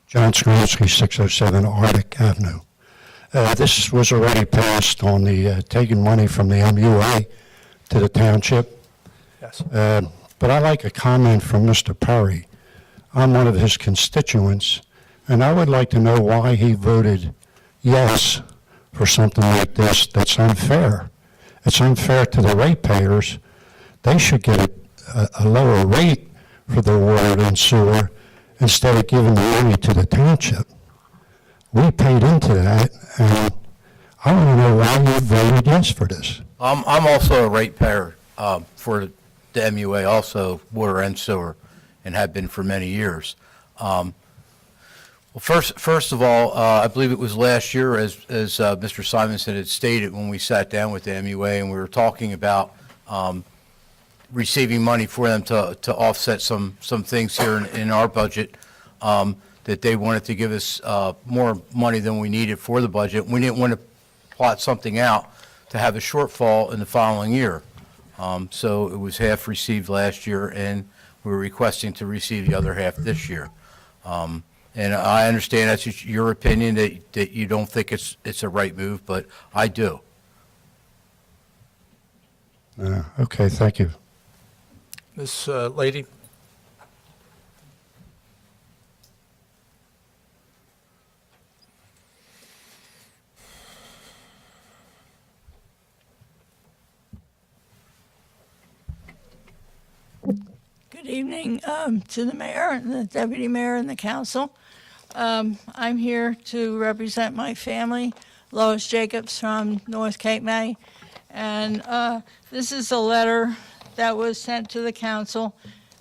John Skransky, 607 Arctic Avenue. This was already passed on the taking money from the MUA to the township. Yes. But I'd like a comment from Mr. Perry. I'm one of his constituents, and I would like to know why he voted yes for something like this that's unfair. It's unfair to the ratepayers. They should get a lower rate for their water and sewer instead of giving the money to the township. We paid into that, and I want to know why you voted yes for this. I'm also a ratepayer for the MUA also water and sewer, and have been for many years. Well, first of all, I believe it was last year, as Mr. Simonson had stated, when we sat down with the MUA and we were talking about receiving money for them to offset some things here in our budget, that they wanted to give us more money than we needed for the budget. We didn't want to plot something out to have a shortfall in the following year. So it was half received last year, and we were requesting to receive the other half this year. And I understand that's your opinion, that you don't think it's a right move, but I do. Okay, thank you. This lady, Good evening to the mayor and the deputy mayor and the council. I'm here to represent my family, Lois Jacobs from North Cape May. And this is a letter that was sent to the council,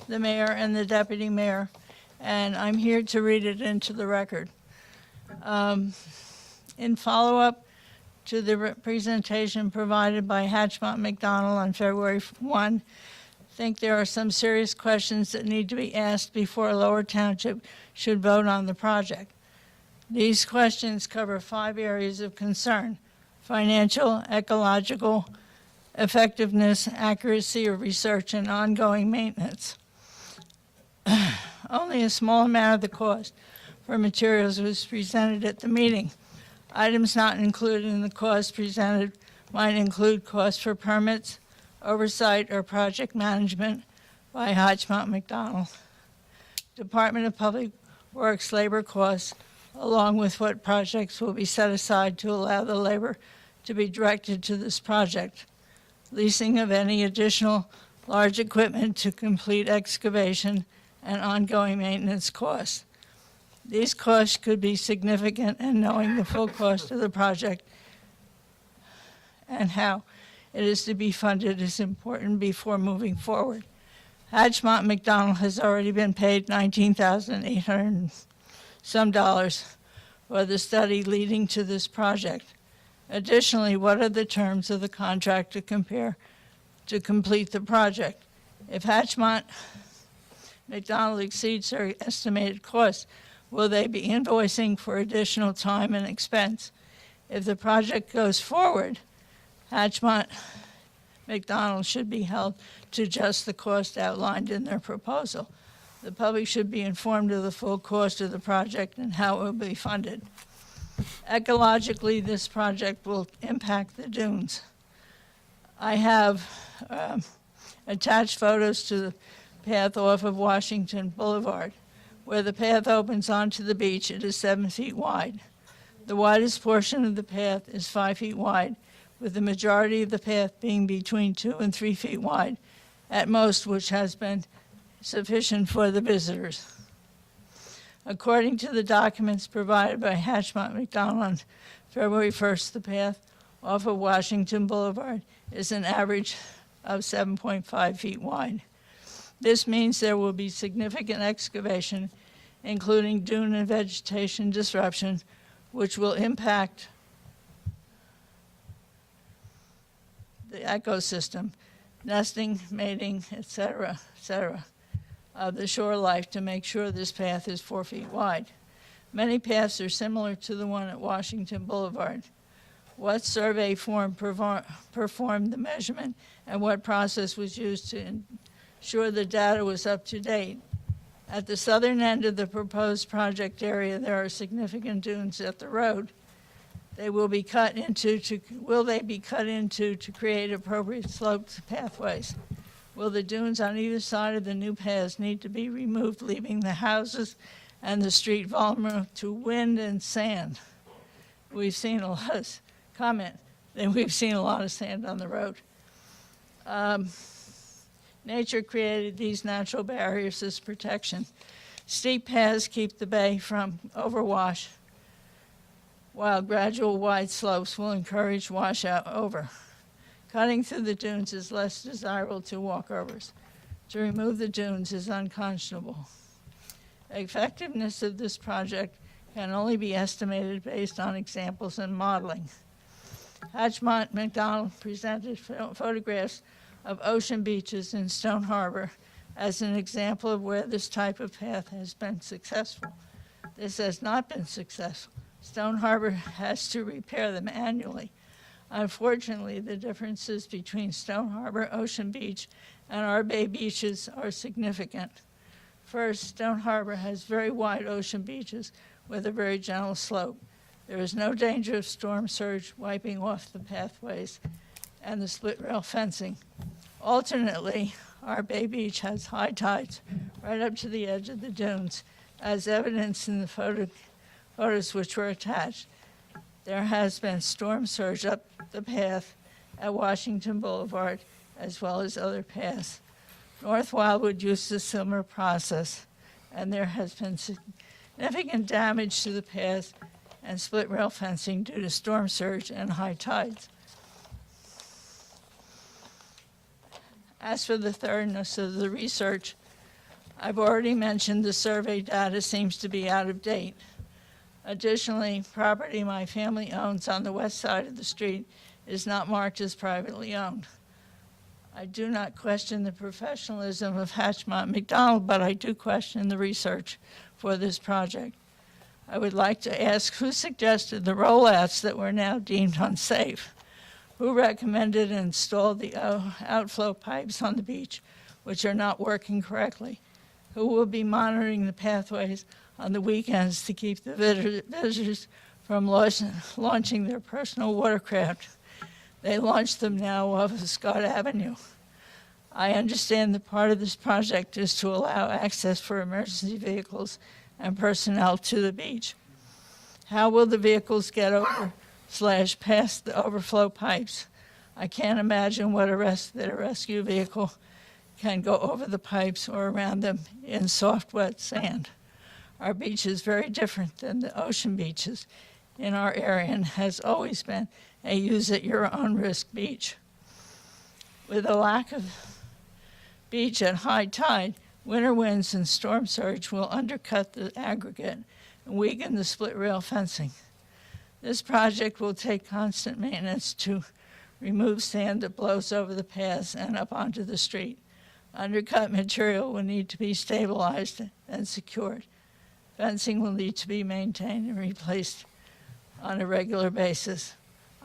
the mayor and the deputy mayor. And I'm here to read it into the record. In follow-up to the presentation provided by Hatchmont McDonald on February 1, I think there are some serious questions that need to be asked before Lower Township should vote on the project. These questions cover 5 areas of concern: financial, ecological, effectiveness, accuracy of research, and ongoing maintenance. Only a small amount of the cost for materials was presented at the meeting. Items not included in the cost presented might include costs for permits, oversight, or project management by Hatchmont McDonald, Department of Public Works labor costs, along with what projects will be set aside to allow the labor to be directed to this project, leasing of any additional large equipment to complete excavation, and ongoing maintenance costs. These costs could be significant, and knowing the full cost of the project and how it is to be funded is important before moving forward. Hatchmont McDonald has already been paid $19,800 some dollars for the study leading to this project. Additionally, what are the terms of the contract to compare to complete the project? If Hatchmont McDonald exceeds their estimated costs, will they be invoicing for additional time and expense? If the project goes forward, Hatchmont McDonald should be held to just the cost outlined in their proposal. The public should be informed of the full cost of the project and how it will be funded. Ecologically, this project will impact the dunes. I have attached photos to the path off of Washington Boulevard. Where the path opens onto the beach, it is 7 feet wide. The widest portion of the path is 5 feet wide, with the majority of the path being between 2 and 3 feet wide, at most, which has been sufficient for the visitors. According to the documents provided by Hatchmont McDonald on February 1st, the path off of Washington Boulevard is an average of 7.5 feet wide. This means there will be significant excavation, including dune and vegetation disruption, which will impact the ecosystem, nesting, mating, etc., of the shore life to make sure this path is 4 feet wide. Many paths are similar to the one at Washington Boulevard. What survey firm performed the measurement, and what process was used to ensure the data was up to date? At the southern end of the proposed project area, there are significant dunes at the road. Will they be cut into to create appropriate sloped pathways? Will the dunes on either side of the new paths need to be removed, leaving the houses and the street vulnerable to wind and sand? We've seen a lot of comment, and we've seen a lot of sand on the road. Nature created these natural barriers as protection. Steep paths keep the bay from overwash, while gradual wide slopes will encourage washout over. Cutting through the dunes is less desirable to walkovers. to remove the dunes is unconscionable. Effectiveness of this project can only be estimated based on examples and modeling. Hatchmont McDonald presented photographs of ocean beaches in Stone Harbor as an example of where this type of path has been successful. This has not been successful. Stone Harbor has to repair them annually. Unfortunately, the differences between Stone Harbor, Ocean Beach, and our bay beaches are significant. First, Stone Harbor has very wide ocean beaches with a very gentle slope. There is no danger of storm surge wiping off the pathways and the split rail fencing. Alternately, our bay beach has high tides right up to the edge of the dunes, as evidenced in the photos which were attached. There has been storm surge up the path at Washington Boulevard, as well as other paths. North Wildwood used a similar process, and there has been significant damage to the path and split rail fencing due to storm surge and high tides. As for the thoroughness of the research, I've already mentioned the survey data seems to be out of date. Additionally, property my family owns on the west side of the street is not marked as privately owned. I do not question the professionalism of Hatchmont McDonald, but I do question the research for this project. I would like to ask who suggested the rollouts that were now deemed unsafe? Who recommended and installed the outflow pipes on the beach, which are not working correctly? Who will be monitoring the pathways on the weekends to keep the visitors from launching their personal watercraft? They launch them now off of Scott Avenue. I understand that part of this project is to allow access for emergency vehicles and personnel to the beach. How will the vehicles get over / past the overflow pipes? I can't imagine what a rescue vehicle can go over the pipes or around them in soft, wet sand. Our beach is very different than the ocean beaches in our area and has always been a use-at-your-own-risk beach. With a lack of beach at high tide, winter winds and storm surge will undercut the aggregate and weaken the split rail fencing. This project will take constant maintenance to remove sand that blows over the paths and up onto the street. Undercut material will need to be stabilized and secured. Fencing will need to be maintained and replaced on a regular basis.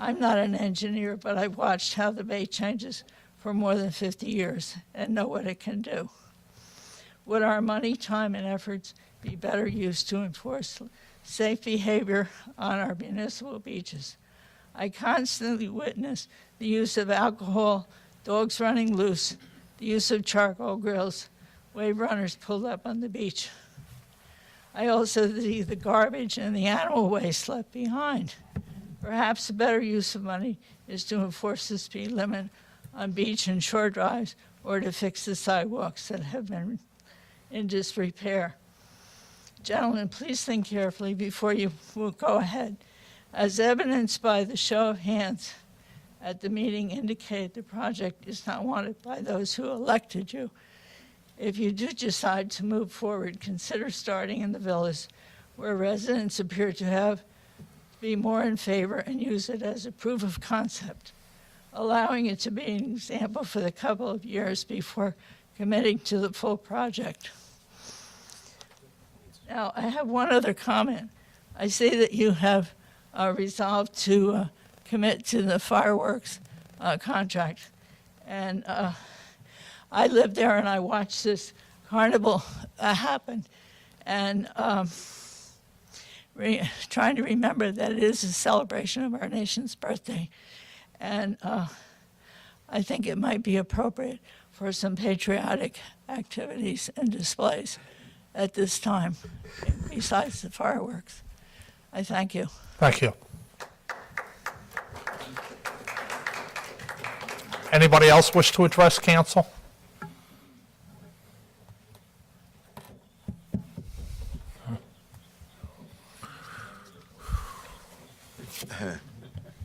I'm not an engineer, but I've watched how the bay changes for more than 50 years and know what it can do. Would our money, time, and efforts be better used to enforce safe behavior on our municipal beaches? I constantly witness the use of alcohol, dogs running loose, the use of charcoal grills, wave runners pulled up on the beach. I also see the garbage and the animal waste left behind. Perhaps a better use of money is to enforce the speed limit on beach and shore drives or to fix the sidewalks that have been in disrepair. Gentlemen, please think carefully before you will go ahead. As evidenced by the show of hands at the meeting indicate the project is not wanted by those who elected you. If you do decide to move forward, consider starting in the villas where residents appear to be more in favor and use it as a proof of concept, allowing it to be an example for the couple of years before committing to the full project. Now, I have one other comment. I see that you have resolved to commit to the fireworks contract. And I lived there and I watched this carnival happen. And trying to remember that it is a celebration of our nation's birthday. And I think it might be appropriate for some patriotic activities and displays at this time, besides the fireworks. I thank you. Thank you. Anybody else wish to address council?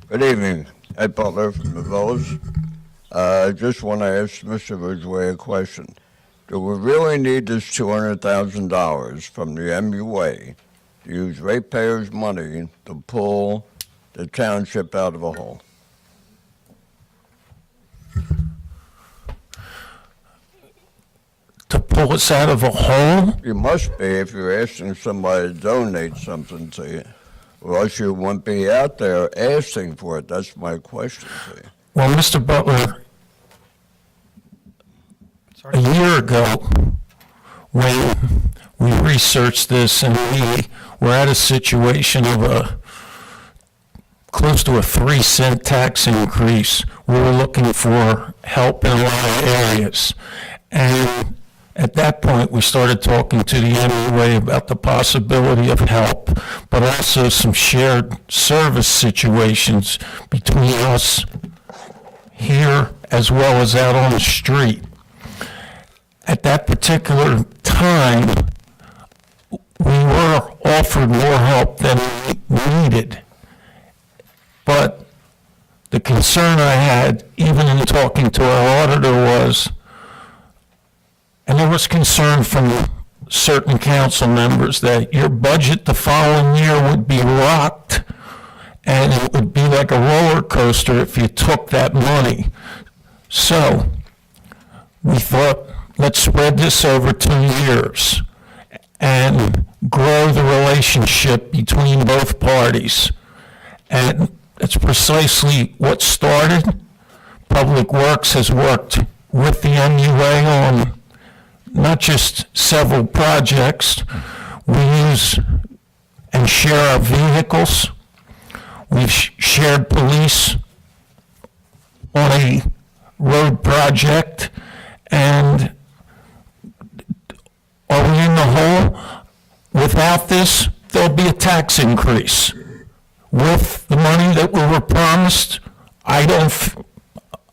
Good evening. Ed Butler from the Village. I just want to ask Mr. Ridgway a question. do we really need this $200,000 from the MUA to use ratepayers' money to pull the township out of a hole? To pull us out of a hole? You must be if you're asking somebody to donate something to you, or else you wouldn't be out there asking for it. That's my question to you. Well, Mr. Butler, a year ago, when we researched this and we were at a situation of close to a 3-cent tax increase, we were looking for help in a lot of areas. And at that point, we started talking to the MUA about the possibility of help, but also some shared service situations between us here as well as out on the street. At that particular time, we were offered more help than we needed. But the concern I had, even in talking to our auditor, was, and there was concern from certain council members, that your budget the following year would be rocked and it would be like a roller coaster if you took that money. So we thought, let's spread this over 2 years and grow the relationship between both parties. And that's precisely what started. Public Works has worked with the MUA on not just several projects. We use and share our vehicles. We've shared police on a road project. And are we in the hole? Without this, there'll be a tax increase. With the money that we were promised, I've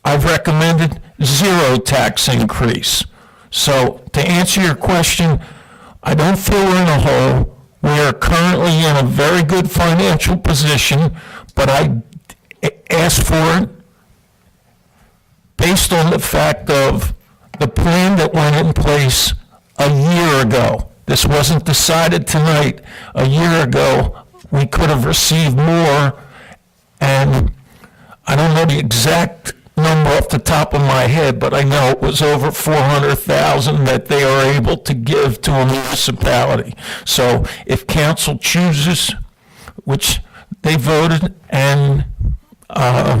recommended 0 tax increase. So to answer your question, I don't feel we're in a hole. We are currently in a very good financial position, but I asked for it based on the fact of the plan that went in place a year ago. This wasn't decided tonight. A year ago, we could have received more, and I don't know the exact number off the top of my head, but I know it was over $400,000 that they are able to give to a municipality. So if council chooses, which they voted, and I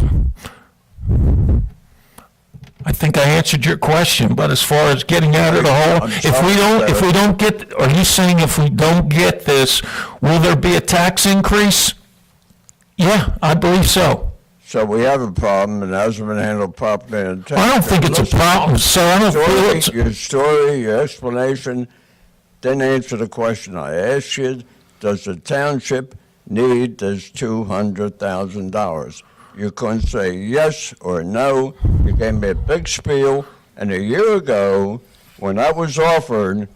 think I answered your question, but as far as getting out of the hole, if we don't get, are you saying if we don't get this, will there be a tax increase? Yeah, I believe so. So we have a problem, and it hasn't been handled properly in the I don't think it's a problem, sir. I don't feel it's... Your story, your explanation didn't answer the question I asked you. Does the township need this $200,000? You couldn't say yes or no. You gave me a big spiel, and a year ago, when I was offered,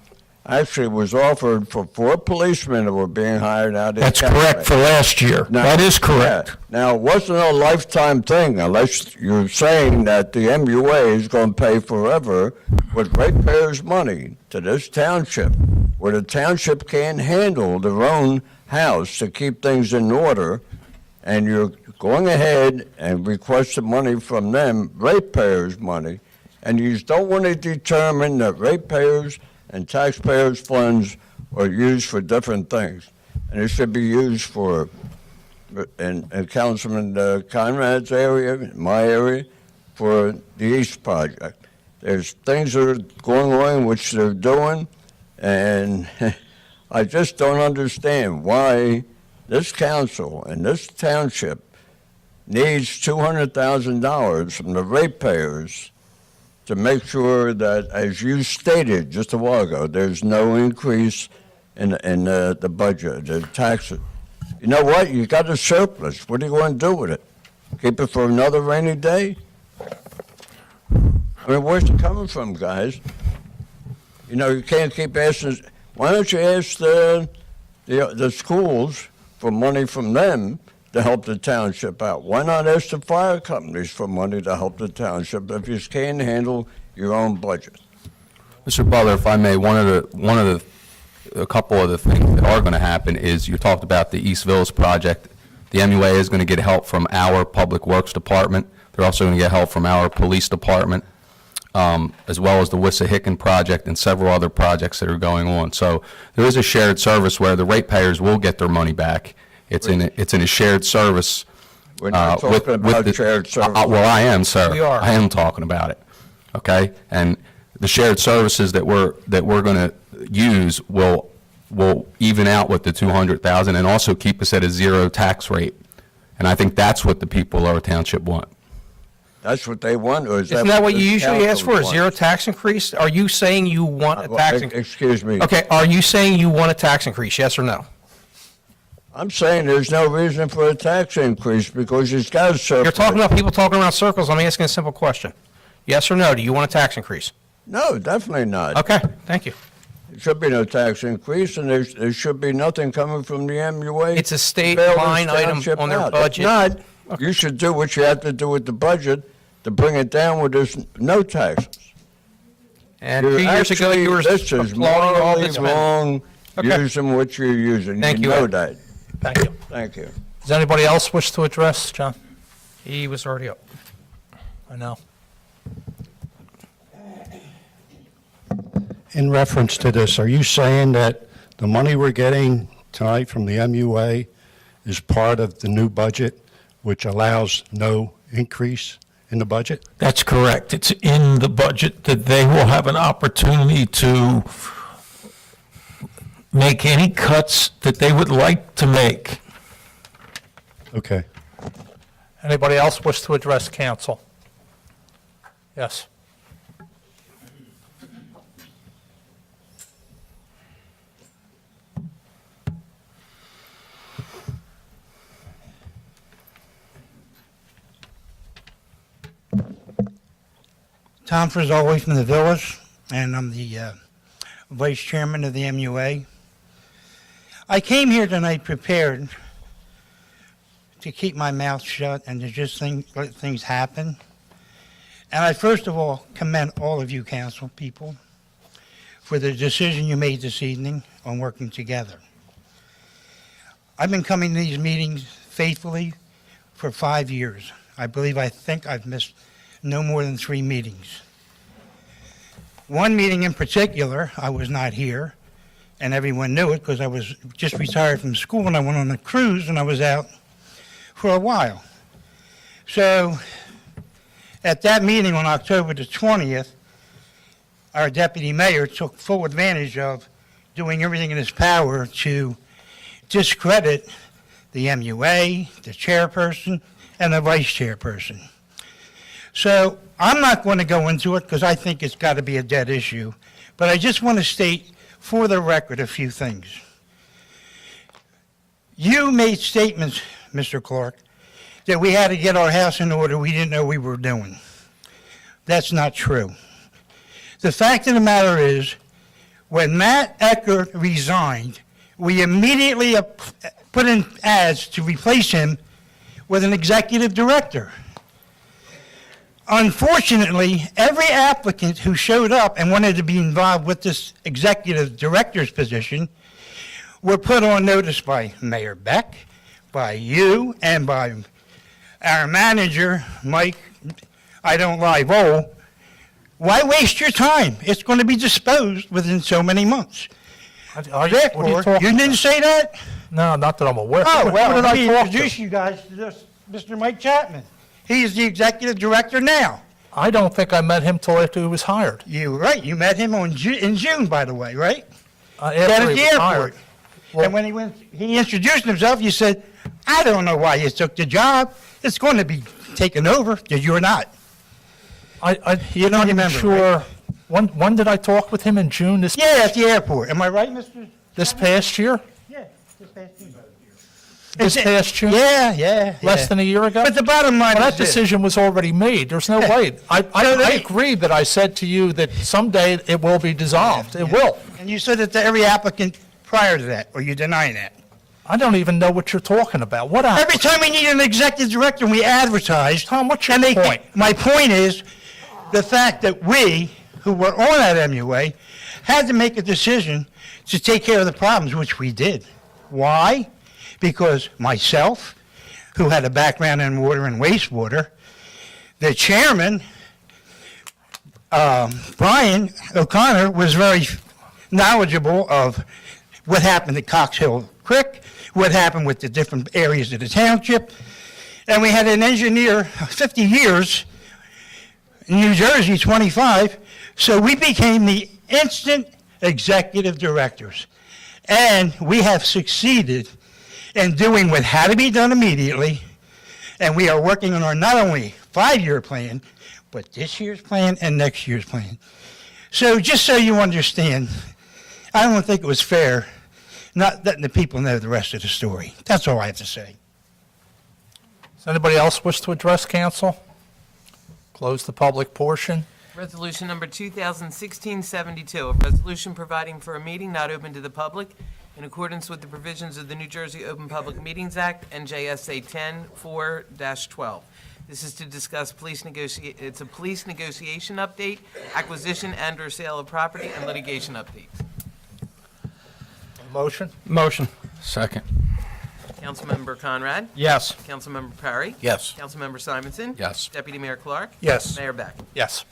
actually was offered for 4 policemen that were being hired out of That's correct for last year. Now, that is correct. Yeah. Now, it wasn't a lifetime thing, unless you're saying that the MUA is going to pay forever with ratepayers' money to this township, where the township can't handle their own house to keep things in order, and you're going ahead and requesting money from them, ratepayers' money, and you don't want to determine that ratepayers and taxpayers' funds are used for different things. And it should be used for, in Councilman Conrad's area, my area, for the East Project. There's things that are going on which they're doing, and I just don't understand why this council and this township needs $200,000 from the ratepayers to make sure that, as you stated just a while ago, there's no increase in the budget, the taxes. You know what? You got a surplus. What are you going to do with it? Keep it for another rainy day? I mean, where's it coming from, guys? You know, you can't keep asking. Why don't you ask the schools for money from them to help the township out? Why not ask the fire companies for money to help the township if you can't handle your own budget? Mr. Butler, if I may, a couple of the things that are going to happen is you talked about the East Village project. The MUA is going to get help from our Public Works Department. They're also going to get help from our Police Department, as well as the Wissahickon project and several other projects that are going on. So there is a shared service where the ratepayers will get their money back. It's in a shared service. We're not with talking about the- shared service. Well, I am, sir. We are. I am talking about it, okay? And the shared services that we're going to use will even out with the 200,000 and also keep us at a zero tax rate. And I think that's what the people of Lower Township want. That's what they want, or is that? Isn't that what you the usually ask for, a council zero wants? tax increase? Are you saying you want a tax increase? Excuse me. Okay, are you saying you want a tax increase, yes or no? I'm saying there's no reason for a tax increase because it's got a surplus. You're talking about people talking around circles. I'm asking a simple question. Yes or no? Do you want a tax increase? No, definitely not. Okay, thank you. There should be no tax increase, and there should be nothing coming from the MUA. It's a state to bail this line item township on their out. budget. If not, you should do what you have to do with the budget to bring it down where there's no taxes. And 2 years ago, you were This is applauding all morally this. wrong, Okay. using what you're using. Thank you, You know Ed. that. Thank you. Thank you. Does anybody else wish to address, John? He was already up. I know. In reference to this, are you saying that the money we're getting tonight from the MUA is part of the new budget, which allows no increase in the budget? That's correct. It's in the budget that they will have an opportunity to make any cuts that they would like to make. Okay. Anybody else wish to address council? Yes. Tom Frizzoli from the Village, and I'm the Vice Chairman of the MUA. I came here tonight prepared to keep my mouth shut and to just let things happen. And I first of all commend all of you council people for the decision you made this evening on working together. I've been coming to these meetings faithfully for 5 years. I think I've missed no more than 3 meetings. One meeting in particular, I was not here, and everyone knew it because I was just retired from school and I went on a cruise and I was out for a while. So at that meeting on October the 20th, our deputy mayor took full advantage of doing everything in his power to discredit the MUA, the chairperson, and the vice chairperson. So I'm not going to go into it because I think it's got to be a dead issue, but I just want to state for the record a few things. You made statements, Mr. Clark, that we had to get our house in order we didn't know we were doing. That's not true. The fact of the matter is, when Matt Eckert resigned, we immediately put in ads to replace him with an executive director. Unfortunately, every applicant who showed up and wanted to be involved with this executive director's position were put on notice by Mayor Beck, by you, and by our manager, Mike, I don't lie, Vole. Why waste your time? It's going to be disposed within so many months. Therefore, you didn't say that? No, not that I'm aware. Oh, well, Who did let I me talk to? introduce you guys to this, Mr. Mike Chapman. He is the executive director now. I don't think I met him till after he was hired. You're right. You met him in June, by the way, right? After Down at he the was airport. hired. Well- And when he introduced himself, you said, I don't know why you took the job. It's going to be taken over. Did you or not? You don't remember, sure. When did I talk with him in June? Yeah, at the airport. Am I right, Mr.? This past year? Yeah, this past June. This past June? Yeah. Less than a year ago? But the bottom line Well, is that decision was already made. There's no way. I agree that I said to you that someday it will be dissolved. It will. And you said that to every applicant prior to that, or you denying that? I don't even know what you're talking about. What Every happened? time we need an executive director, and we advertise. Tom, what's your and point? My point is the fact that we, who were on that MUA had to make a decision to take care of the problems, which we did. Why? Because myself, who had a background in water and wastewater, the chairman, Brian O'Connor, was very knowledgeable of what happened at Cox Hill Creek, what happened with the different areas of the township. And we had an engineer, 50 years, in New Jersey, 25, so we became the instant executive directors. And we have succeeded in doing what had to be done immediately, and we are working on our not only 5-year plan, but this year's plan and next year's plan. So just so you understand, I don't think it was fair not letting the people know the rest of the story. That's all I have to say. Does anybody else wish to address council? Close the public portion. Resolution number 2016-72, a resolution providing for a meeting not open to the public in accordance with the provisions of the New Jersey Open Public Meetings Act, NJSA 10-4-12. This is to discuss it's a police negotiation update, acquisition and/or sale of property, and litigation updates. Motion? Motion. Second. Councilmember Conrad? Yes. Councilmember Perry? Yes. Councilmember Simonson? Yes. Deputy Mayor Clark? Yes. Mayor Beck? Yes.